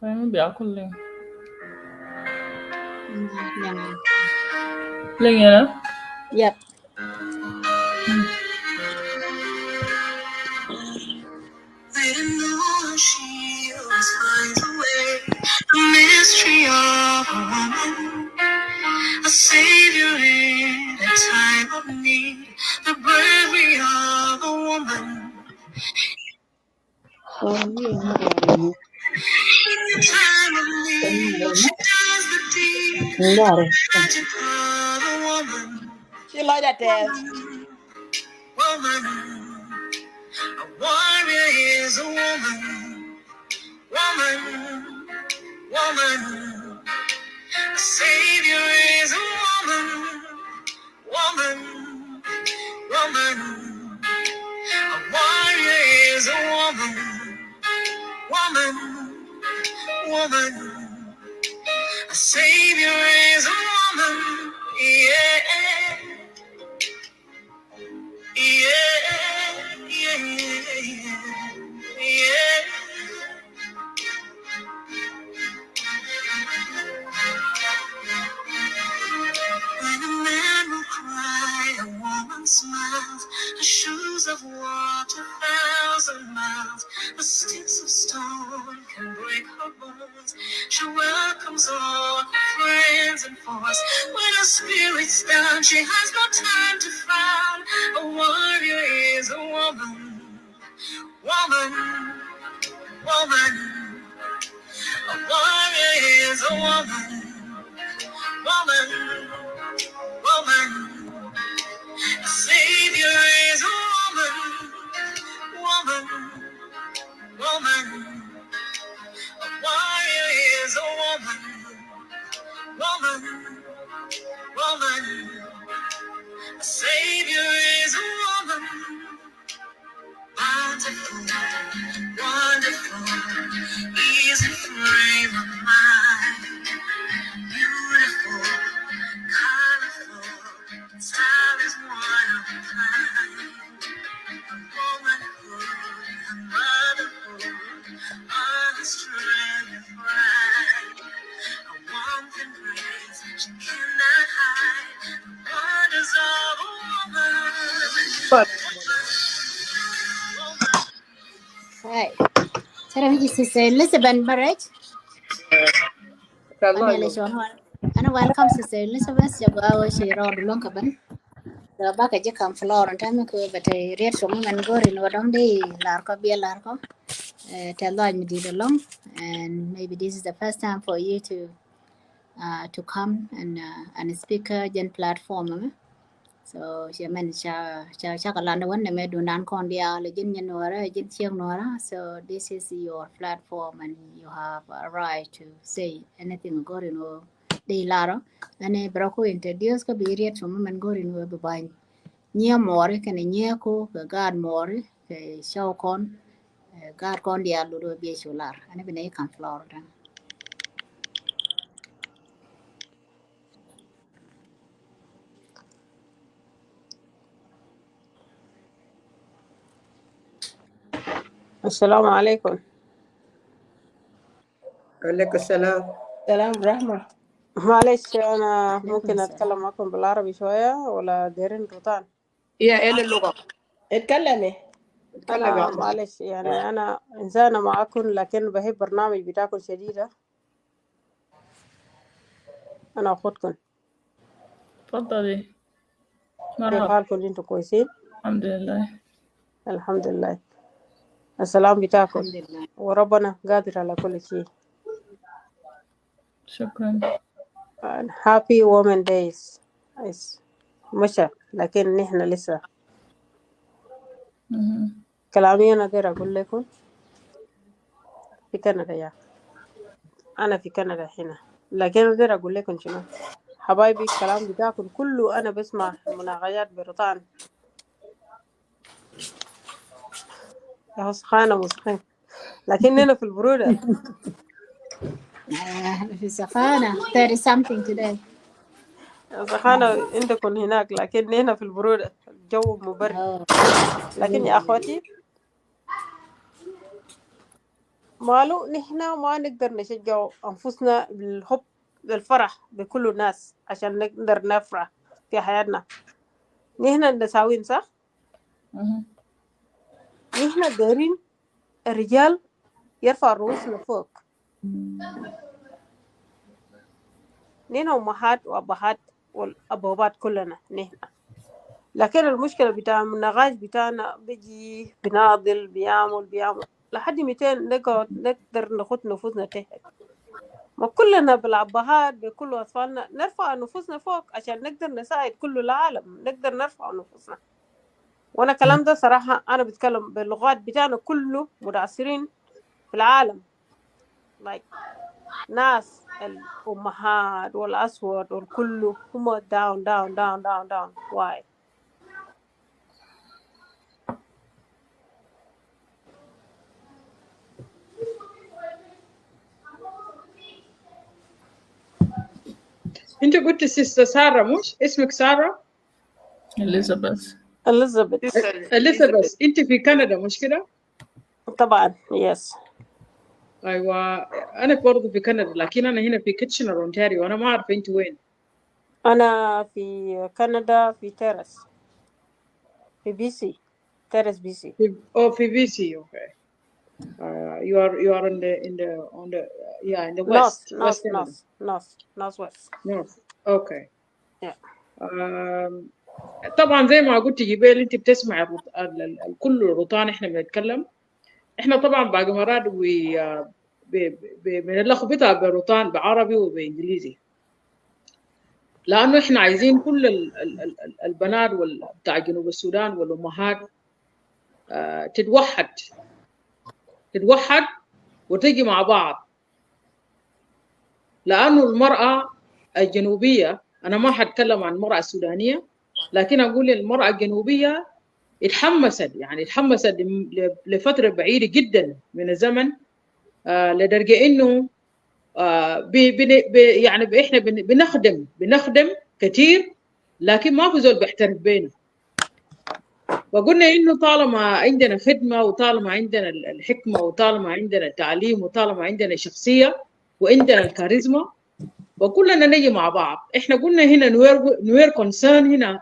Speaker 7: Maybe I could link.
Speaker 8: yang
Speaker 7: Link, you know?
Speaker 8: yep
Speaker 1: She always finds a way. The mystery of a woman, a savior in a time of need. The bravery of a woman in a time of need. She does the deed. Magic of a woman,
Speaker 6: She like that dance.
Speaker 1: woman. A warrior is a woman, woman, woman. A savior is a woman, woman, woman. A warrior is a woman, woman, woman. A savior is a woman, yeah, yeah, yeah, yeah. When a man will cry, a woman smiles. Her shoes of water, 1,000 miles. The sticks of stone can break her bones. She welcomes all her friends and foes. When her spirit's down, she has no time to frown. A warrior is a woman, woman, woman. A warrior is a woman, woman, woman. A savior is a woman, woman, woman. A warrior is a woman, woman, woman. A savior is a woman, bountiful, wonderful, easy frame of mind, beautiful, colorful, style is one of a kind. Womanhood and motherhood are the strength and pride. A woman grace she cannot hide. The wonders of a woman.
Speaker 6: But
Speaker 8: right tara mi sister Elizabeth Barrett
Speaker 6: Allah
Speaker 8: panele
Speaker 6: no.
Speaker 8: shon ana welcome sister Elizabeth ya go she road long kaban da baka je kam floor ta mi ko bata read so men gori no dom de lar ko be lar ko tell me did along and maybe this is the first time for you to come and speak gen platform so she man cha kala no one me do nan kon dia le jin nyen wara jin chieng wara so this is your platform and you have a right to say anything gori no de laro ane bro ko introduce ko bi riet so man gori no be ban nyia more ke ne nyia ko ga gad more ke show kon gad kon dia lu do bi chular ane be ne kan florida
Speaker 10: السلام عليكم.
Speaker 9: عليك السلام.
Speaker 6: Salam Brahma.
Speaker 10: معلش أنا
Speaker 8: alaikum
Speaker 10: ممكن
Speaker 8: salam
Speaker 10: أتكلم معكم بالعربي شوية ولا ديرين روتان؟
Speaker 9: يا أنا اللغة.
Speaker 6: اتكلمي.
Speaker 9: اتكلم يا
Speaker 10: أنا
Speaker 9: أختي.
Speaker 10: معلش يعني أنا إنسانة معكم لكن بحب برنامج بتاعكم شديدة. أنا أخوتكم.
Speaker 7: تفضلي.
Speaker 10: كيف
Speaker 7: مرحبا.
Speaker 10: حالكم؟ أنتوا كويسين؟
Speaker 7: الحمد لله.
Speaker 10: الحمد لله. السلام بتاعكم،
Speaker 8: الحمد لله.
Speaker 10: وربنا قادر على كل شيء.
Speaker 7: شكرا.
Speaker 10: And happy women days. مشى لكن نحن لسه. كلامي أنا داير أقول لكم في كندا يا أنا في كندا هنا، لكن أنا داير أقول لكم شنو حبايبي. الكلام بتاعكم كله أنا بسمع مناقشات بروتان يا وسخانة مسخين، لكن هنا في البرودة
Speaker 8: في سخانة 30 something today.
Speaker 10: سخانة عندكم هناك، لكن هنا في البرودة الجو مبرد.
Speaker 8: Oh,
Speaker 10: لكن يا أخواتي مالو نحن ما نقدر نشجع أنفسنا بالحب بالفرح بكل الناس عشان نقدر نفرح في حياتنا. نحن نساوين صح؟ نحن دايرين الرجال يرفع رؤوسنا فوق. نحن أمهات وأبهات والأبوات كلنا نحن، لكن المشكلة بتاع النقاش بتاعنا بيجي بناضل بيعمل لحد 200 نقعد نقدر نخد نفوسنا تحت. ما كلنا بالأبهات بكل أطفالنا نرفع نفوسنا فوق عشان نقدر نساعد كل العالم، نقدر نرفع نفوسنا. وأنا كلام ده صراحة أنا بتكلم باللغات بتاعنا كله متأثرين في العالم، like ناس الأمهات والأسود والكله هم down down down down down. Why؟
Speaker 5: انت قلت سيستر ساره، مش اسمك ساره؟
Speaker 7: إليزابيث.
Speaker 10: إليزابيث.
Speaker 5: اليزابيث، انت في كندا مش كده؟
Speaker 10: طبعا يس.
Speaker 5: ايوه انا برضه في كندا، لكن انا هنا في كيتشنر اونتاريو. انا ما اعرف انت وين.
Speaker 10: أنا في كندا في تيرس في بي سي، تيرس بي سي.
Speaker 5: في بي سي. اوكي. you are in the west Canada.
Speaker 10: north west.
Speaker 5: north. اوكي.
Speaker 10: Yeah.
Speaker 5: طبعا زي ما قلت جبال، انت بتسمع كل الروتان احنا بنتكلم. احنا طبعا باقي مرات بنلخبطها بالروتان بعربي وبانجليزي، لانه احنا عايزين كل البنات بتاع جنوب السودان والامهات تتوحد وتجي مع بعض. لانه المراه الجنوبيه، انا ما حتكلم عن المراه السودانيه، لكن اقول المراه الجنوبيه اتحمست لفتره بعيده جدا من الزمن، لدرجه انه يعني احنا بنخدم كثير، لكن ما في زول بيحترف بينا. وقلنا انه طالما عندنا خدمه، وطالما عندنا الحكمه، وطالما عندنا التعليم، وطالما عندنا شخصيه وعندنا الكاريزما، وكلنا نجي مع بعض. احنا قلنا هنا نوير كونسيرن. هنا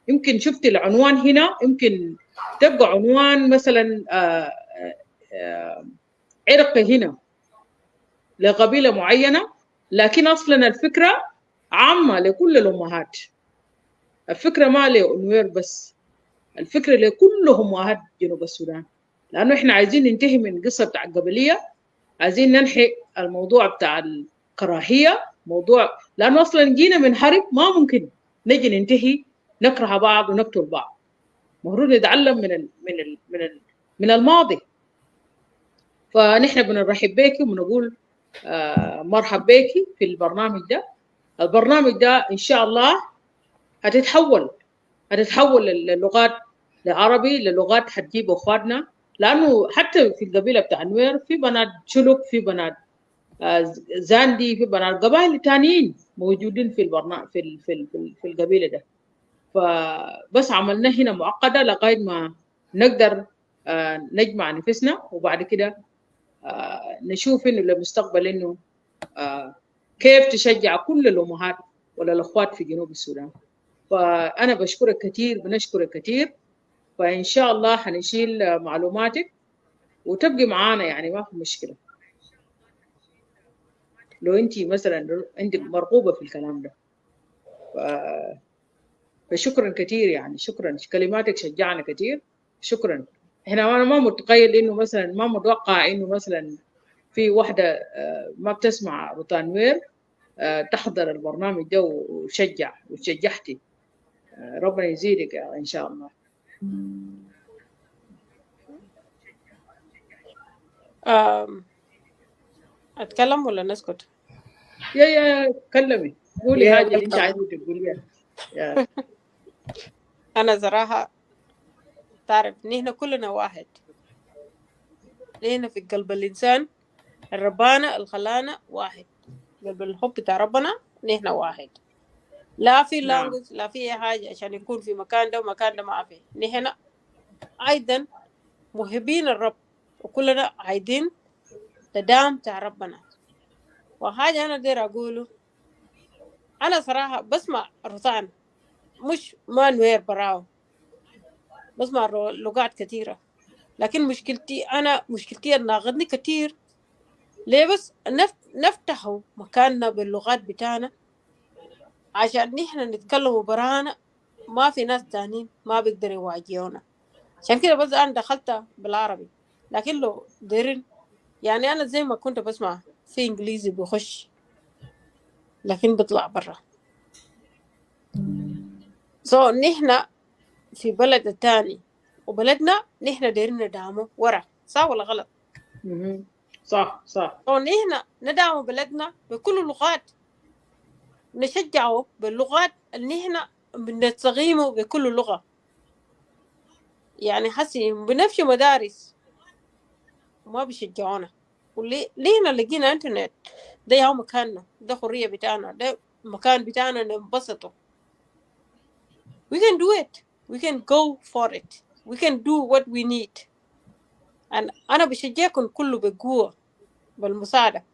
Speaker 5: يمكن شفت العنوان هنا، يمكن تبقى عنوان مثلا عرقي هنا لقبيله معينه، لكن اصلا الفكره عامه لكل الامهات. الفكره ما لنوير بس، الفكره لكل امهات جنوب السودان، لانه احنا عايزين ننتهي من قصه بتاع القبليه، عايزين ننحي الموضوع بتاع الكراهيه، لانه اصلا جينا من حرب، ما ممكن نجي ننتهي نكره بعض ونقتل بعض. المفروض نتعلم من الماضي. فنحن بنرحب بيكي وبنقول مرحب بيكي في البرنامج ده. البرنامج ده ان شاء الله هتتحول للغات لعربي، للغات حتجيب اخواتنا، لانه حتى في القبيله بتاع نوير في بنات شلوك، في بنات زاندي، في بنات قبائل تانيين موجودين في البرنامج في القبيله ده. فبس عملنا هنا معقده لغايه ما نقدر نجمع نفسنا، وبعد كده نشوف انه للمستقبل انه كيف تشجع كل الامهات ولا الاخوات في جنوب السودان. فانا بشكرك كثير، بنشكرك كثير. فان شاء الله حنشيل معلوماتك وتبقي معانا، يعني ما في مشكله لو انت مثلا عندك مرغوبه في الكلام ده. فشكرا كثير يعني، شكرا، كلماتك شجعنا كثير، شكرا. أنا ما متخيل إنه مثلا، ما متوقع إنه مثلا في واحدة ما بتسمع روتان نوير تحضر البرنامج ده وشجعتي. ربنا يزيدك إن شاء الله.
Speaker 10: أتكلم ولا نسكت؟
Speaker 5: يا كلمي، قولي
Speaker 9: يا
Speaker 5: حاجة اللي أنت
Speaker 9: welcome.
Speaker 5: عايزة تقوليها. يا
Speaker 10: أنا صراحة تعرف نحن كلنا واحد، نحن في قلب الإنسان الربانة الخلانا واحد، قلب الحب بتاع ربنا نحن واحد، لا في
Speaker 5: نعم.
Speaker 10: لانجوج لا في أي حاجة عشان يكون في مكان ده ومكان ده ما في. نحن أيضا محبين الرب وكلنا عايدين تدام بتاع ربنا. وحاجة أنا داير أقوله، أنا صراحة بسمع روتان، مش ما نوير براو، بسمع لغات كثيرة، لكن مشكلتي ناقضني كتير. ليه بس نفتحوا مكاننا باللغات بتاعنا عشان نحن نتكلموا برانا، ما في ناس تانيين ما بيقدروا يواجهونا. عشان كده بس أنا دخلت بالعربي، لكن لو ديرين يعني أنا زي ما كنت بسمع في إنجليزي بخش، لكن بطلع برا. نحن في بلد التاني وبلدنا نحن دايرين ندعمه ورا، صح ولا غلط؟
Speaker 5: صح صح.
Speaker 10: نحن ندعم بلدنا بكل اللغات، نشجعه باللغات اللي نحن بنستغيمه بكل لغة. يعني حسي بنفسه مدارس وما بيشجعونا، لينا لقينا انترنت، ده ياهو مكاننا، ده حرية بتاعنا، ده مكان بتاعنا ننبسطه. We can do it, we can go for it, we can do what we need. أنا بشجعكم كله بقوة بالمساعدة،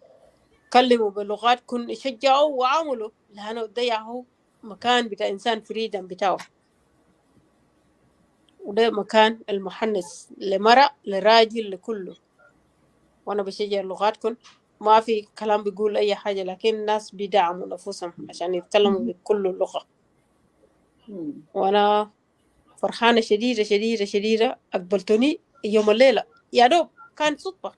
Speaker 10: كلموا بلغاتكم، شجعوا وعملوا، لأنه ده ياهو مكان بتاع إنسان فريدم بتاعه، وده مكان المحنس لمرأة لراجل لكله. وانا بشجع لغاتكم، ما في كلام بيقول اي حاجة، لكن الناس بيدعموا نفسهم عشان يتكلموا بكل لغة. وانا فرحانة شديدة شديدة شديدة اقبلتوني يوم الليلة، يا دوب كان صدفة،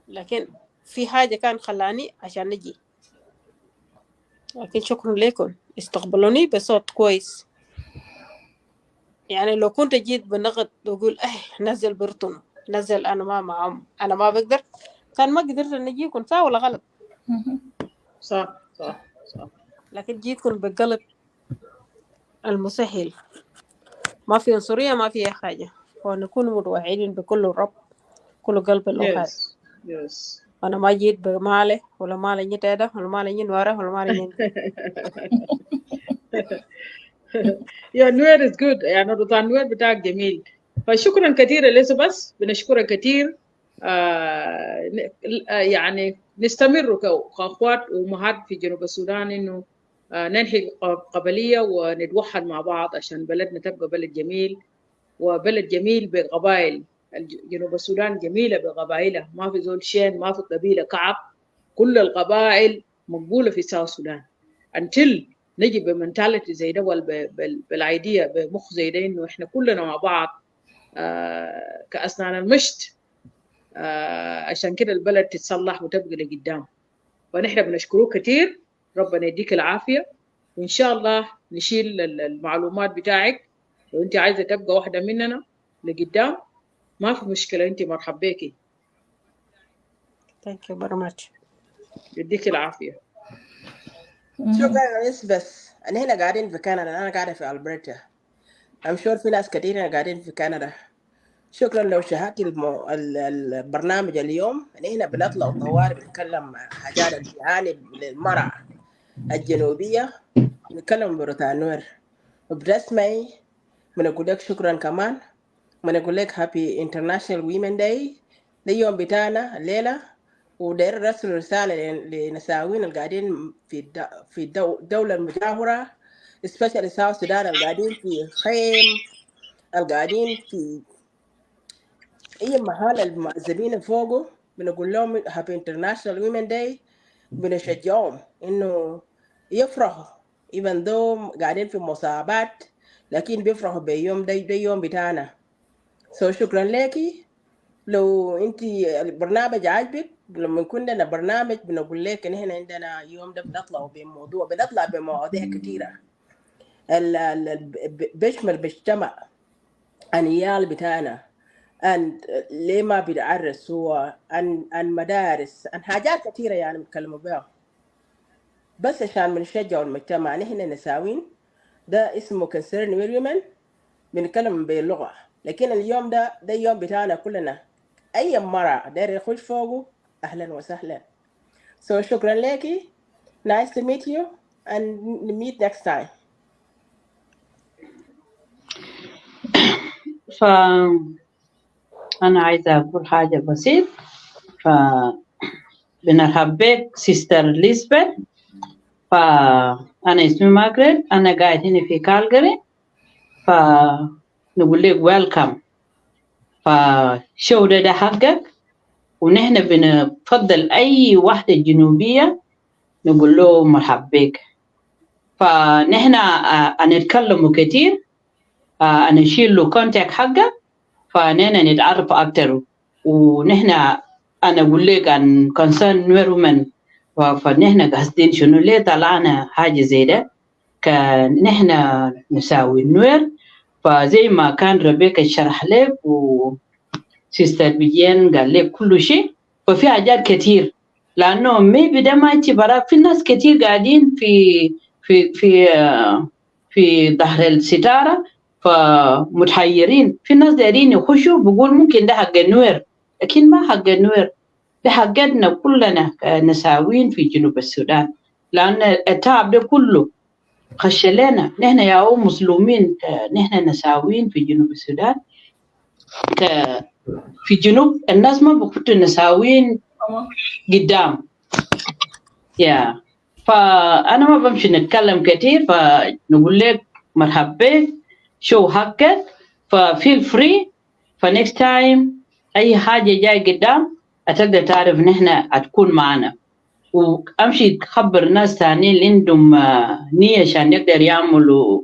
Speaker 10: لكن في حاجة كان خلاني عشان نجي. لكن شكرا لكم، استقبلوني بصوت كويس. يعني لو كنت جيت بنغط وقول نزل برتون نزل، انا ما معهم، انا ما بقدر، كان ما قدرت نجيكم، صح ولا غلط؟
Speaker 5: صح صح صح.
Speaker 10: لكن جيتكم بقلب المسهل، ما في عنصرية، ما في أي حاجة، ونكون متوحدين بكل الرب كل قلب الأوهاد.
Speaker 5: Yes yes.
Speaker 10: أنا ما جيت بمالي ولا مالي نتادا ولا مالي نوارة ولا مالي نين.
Speaker 5: يا نوير is good، يعني روتان نوير بتاعك جميل. فشكرا كثير إليزابيث، بنشكرك كثير. يعني نستمر كأخوات وأمهات في جنوب السودان إنه ننهي القبلية ونتوحد مع بعض عشان بلدنا تبقى بلد جميل، وبلد جميل بقبائل. جنوب السودان جميلة بقبائلها، ما في زول شين، ما في قبيلة كعب، كل القبائل مقبولة في ساوث السودان. until نجي بمنتاليتي زي ده بالايديا بمخ زي ده، انه احنا كلنا مع بعض كأسنان المشط، عشان كده البلد تتصلح وتبقى لقدام. فنحن بنشكروك كتير، ربنا يديك العافية، وإن شاء الله نشيل المعلومات بتاعك. لو أنت عايزة تبقى واحدة مننا لقدام ما في مشكلة، أنت مرحب بيكي.
Speaker 10: Thank you very much.
Speaker 5: يديك العافية.
Speaker 6: شكرا بس أنا هنا قاعدين في كندا، أنا قاعدة في ألبرتا. I'm sure في ناس كتير هنا قاعدين في كندا. شكرا لو شاهدت البرنامج اليوم. هنا بنطلع طوارئ بنتكلم حاجات الجهالة للمرأة الجنوبية، نتكلم بروتان نوير، وبتسمعي بنقول لك شكرا كمان، بنقول لك هابي انترناشونال ويمن داي. ده يوم بتاعنا الليلة، وداير نرسل رسالة لنساوين القاعدين في الدولة المجاورة، especially ساوث السودان، القاعدين في خيم، القاعدين في أي محل المعذبين فوقه. بنقول لهم هابي انترناشونال ويمن داي، بنشجعهم إنه يفرحوا even though قاعدين في مصابات لكن بيفرحوا بيوم ده يوم بتاعنا. شكرا لكي. لو انت البرنامج عاجبك لما يكون لنا برنامج بنقول لك ان احنا عندنا يوم ده بنطلع بمواضيع كثيره بيشمل مجتمع العيال بتاعنا عن ليه ما بيتعرس هو عن مدارس عن حاجات كثيره يعني بنتكلموا بها بس عشان بنشجع المجتمع نحن نساوين. ده اسمه concern women بنتكلم باللغه. لكن اليوم ده يوم بتاعنا كلنا. اي مرة داير يخش فوقه اهلا وسهلا. شكرا لكي. Nice to meet you and meet next time.
Speaker 4: فأنا عايزة أقول حاجة بسيط. بنرحب بك سيستر ليزبeth. فأنا اسمي ماجريت، أنا قاعد هنا في كالجري. فنقول لك ويلكم. فشو ده حقك، ونحن بنفضل أي واحدة جنوبية نقول له مرحب بك. فنحن هنتكلم كتير، هنشيل له كونتاكت حقك فنحن نتعرف أكتر. ونحن أنا أقول لك عن concern Nuer women. فنحن قاصدين شنو ليه طلعنا حاجة زي ده كنحن نساوي النوير. فزي ما كان ربيكا شرح لك وسيستر بيجين قال لك كل شيء. ففي حاجات كتير لأنه ميبي ده ما برا. في ناس كتير قاعدين في ظهر الستارة فمتحيرين. في ناس دايرين يخشوا بيقول ممكن ده حق النوير، لكن ما حق النوير، ده حقنا كلنا نساوين في جنوب السودان. لأن التعب ده كله خش لنا نحن يا مسلمين. نحن نساوين في جنوب السودان. في جنوب الناس ما بكتوا نساوين قدام يا. فأنا ما بمشي نتكلم كتير، فنقول لك مرحب بك شو حقك. ففيل فري. فنكست تايم أي حاجة جاي قدام هتقدر تعرف نحن هتكون معنا. وأمشي تخبر ناس تانيين اللي عندهم نية عشان يقدر يعملوا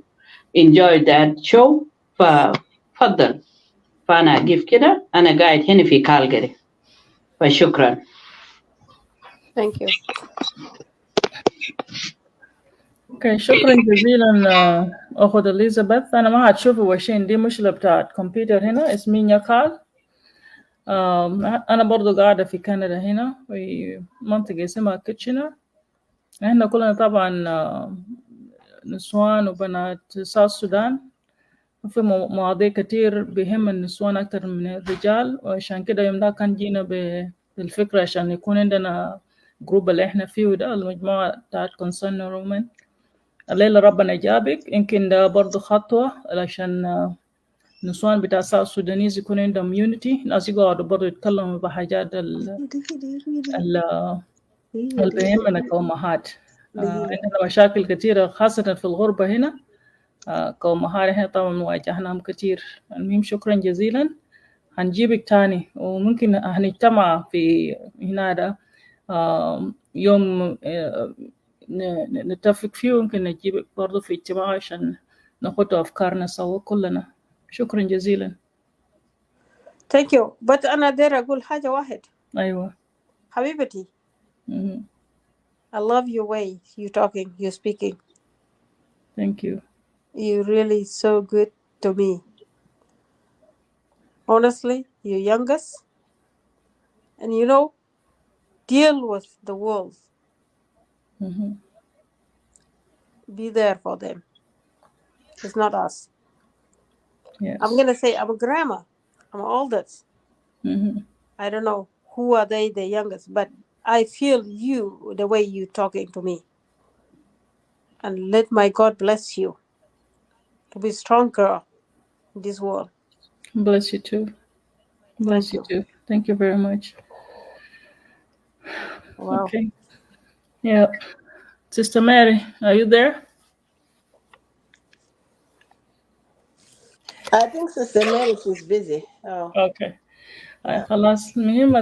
Speaker 4: enjoy that show. ففضل. فأنا أجيب كده. أنا قاعد هنا في كالجري. فشكرا.
Speaker 10: Thank you.
Speaker 7: اوكي شكرا جزيلا اخت اليزابيث. انا ما هتشوفوا وشين دي مشكله بتاعت كمبيوتر هنا اسمي نياكال. انا برضو قاعده في كندا هنا في منطقه اسمها كيتشنر. احنا كلنا طبعا نسوان وبنات ساوث السودان. في مواضيع كتير بهم النسوان اكتر من الرجال، وعشان كده يوم ده كان جينا بالفكره عشان يكون عندنا جروب اللي احنا فيه ده المجموعه بتاعت concern women. الليلة ربنا جابك. يمكن ده برضو خطوة علشان نسوان بتاع ساوث السودانيز يكون عندهم يونيتي. ناس يقعدوا برضو يتكلموا بحاجات اللي بيهمنا كأمهات. عندنا مشاكل كثيرة خاصة في الغربة هنا كأمهات. احنا طبعا واجهناهم كثير. المهم شكرا جزيلا. هنجيبك تاني وممكن هنجتمع في هنا ده يوم نتفق فيه. وممكن نجيبك برضو في اجتماع عشان ناخد أفكارنا سوا كلنا. شكرا جزيلا.
Speaker 10: Thank you. But أنا داير أقول حاجة واحد.
Speaker 7: أيوة
Speaker 10: حبيبتي. I love your way you talking, you speaking.
Speaker 7: Thank you.
Speaker 10: You really so good to me. Honestly, you're youngest. And you know, deal with the world. Be there for them. It's not us.
Speaker 7: Yes.
Speaker 10: I'm going to say I'm a grandma. I'm oldest. I don't know who are they, the youngest, but I feel you the way you talking to me. And let my God bless you to be strong girl in this world.
Speaker 7: Bless you too. Bless you too. Thank you very much.
Speaker 10: Wow.
Speaker 7: Okay. Yeah. Sister Mary, are you there?
Speaker 6: I think Sister Mary is busy.
Speaker 7: Okay. خلاص المهم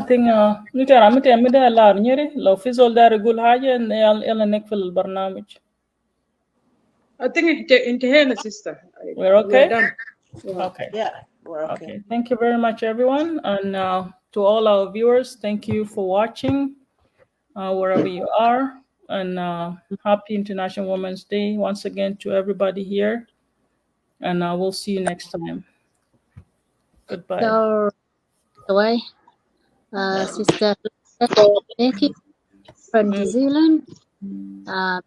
Speaker 7: نترى متى لا نيري لو في زول دار يقول حاجة يلا نقفل البرنامج.
Speaker 5: I think انتهينا sister.
Speaker 7: We're
Speaker 5: We're
Speaker 7: okay?
Speaker 5: done. Yeah.
Speaker 7: Okay.
Speaker 6: Yeah, we're okay.
Speaker 7: Okay. Thank you very much, everyone. And to all our viewers, thank you for watching wherever you are. And happy International Women's Day once again to everybody here. And we'll see you next time. Goodbye.
Speaker 8: So, away, Sister Becky from New Zealand,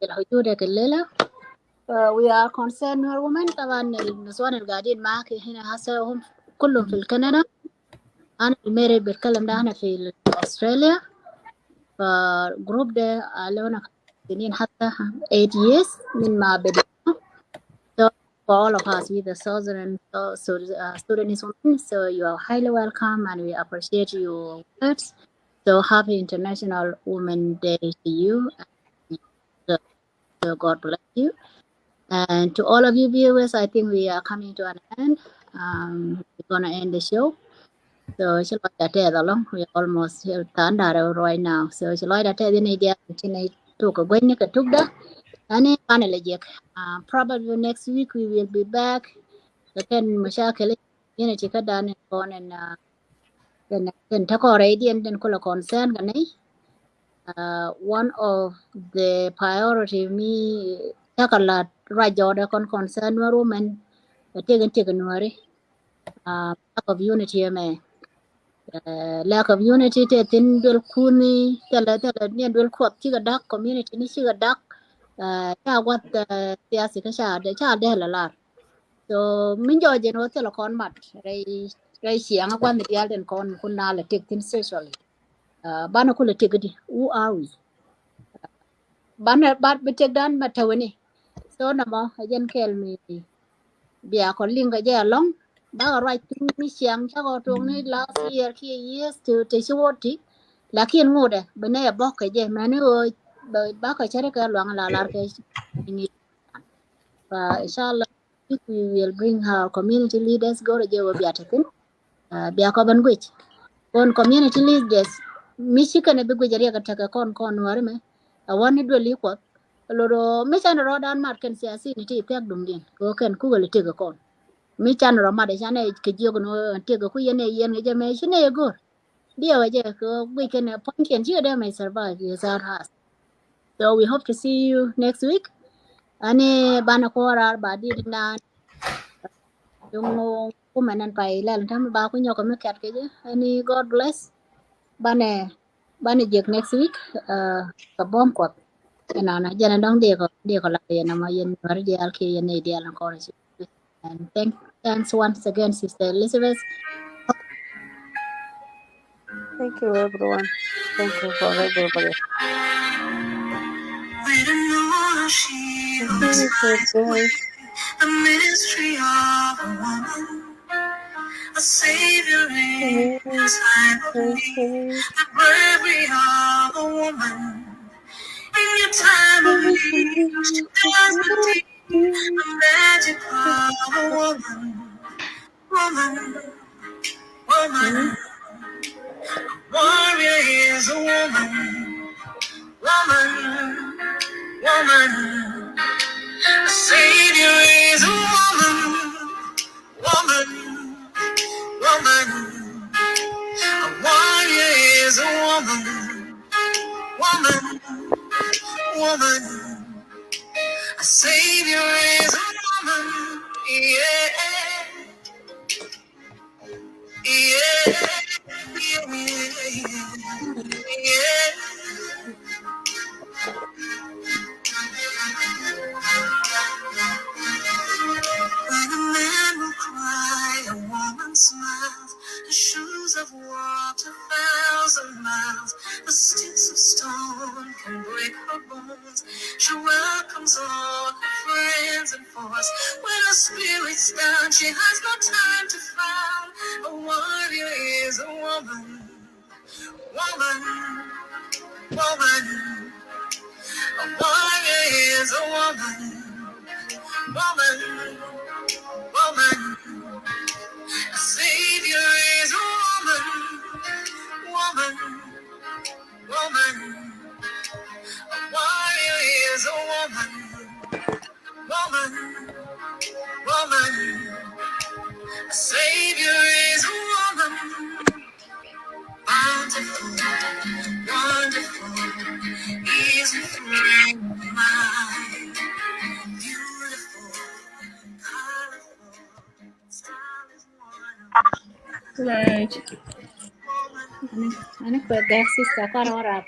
Speaker 8: بالحدود الليلة. We are concerned women طبعا النسوان اللي قاعدين معك هنا هسه هم كلهم في كندا. أنا الميري بتكلم ده هنا في أستراليا. فجروب ده لنا سنين حتى 8 years من ما بدأ. So for all of us with the Southern Sudanese women, so you are highly welcome and we appreciate your words. So happy International Women's Day to you. And so God bless you. And to all of you viewers, I think we are coming to an end. We're gonna end the show. So shall I tell along? We are almost here right now. So shall I tell the idea to talk when you took that? And probably next week we will be back. لكن مشاكل unity kada ne konen den ta ko radiant den kula concern ganai one of the priority me takala rajo da kon concern women tegen wari lack of unity me lack of unity te tin dul kuni tala ne dul ko ti ga dak community ni shi ga dak ta wat siyasi ka sha de la so min jo jen wote lo kon mat rai siang akwan mi dial den kon kun na le tek tin socially bana kula tegdi who are we bana bat be tek dan ma tawani so na mo jen kel mi bia ko linga ja long ba right tin mi siang cha go tong ni last year ki years to shoti lakin ngode bene ya bok je mani o ba ka chere ka long la lar ke ni inshallah we will bring our community leaders go to jail biatatin biya ko ban gwich kon community leaders michigan be gwijari ka taka kon war me a woni do li ko loro mi chan ro dan mar ken siasi ni ti tek dum din ko ken ku gele tega kon mi chan ro ma de chane ke jogo no tega ku yene yen ge me shine go dia waje ko we can point and you there may survive is our house. So we hope to see you next week. Ane bana ko rar ba di na yung kumanan pa ilan tam ba ko nyo ko kat ke je ani God bless bane jek next week ka bom ko na jana dong de ko la na ma yen war de al ke yen de al ko and thanks once again sister Elizabeth.
Speaker 10: Thank you, everyone. Thank you for everybody.
Speaker 1: We don't know she was the ministry of a woman, a savior in time of need, the bravery of a woman. In your time of need, she does the deed, the magic of a woman, woman, woman. Warrior is a woman, woman, woman. A savior is a woman, woman, woman. A warrior is a woman, woman, woman. A savior is a woman, yeah, yeah, yeah, yeah. When a man will cry, a woman smiles. The shoes of war to 1,000 miles. The sticks of stone can break her bones. She welcomes all her friends and foes. When her spirit's down, she has no time to frown. A warrior is a woman, woman, woman. A warrior is a woman, woman, woman. A savior is a woman, woman, woman. A warrior is a woman, woman. woman. A savior is a woman. Bountiful, wonderful, is a friend of mine. Beautiful, colorful, style is one of
Speaker 8: Right. Ani pwede sister karora.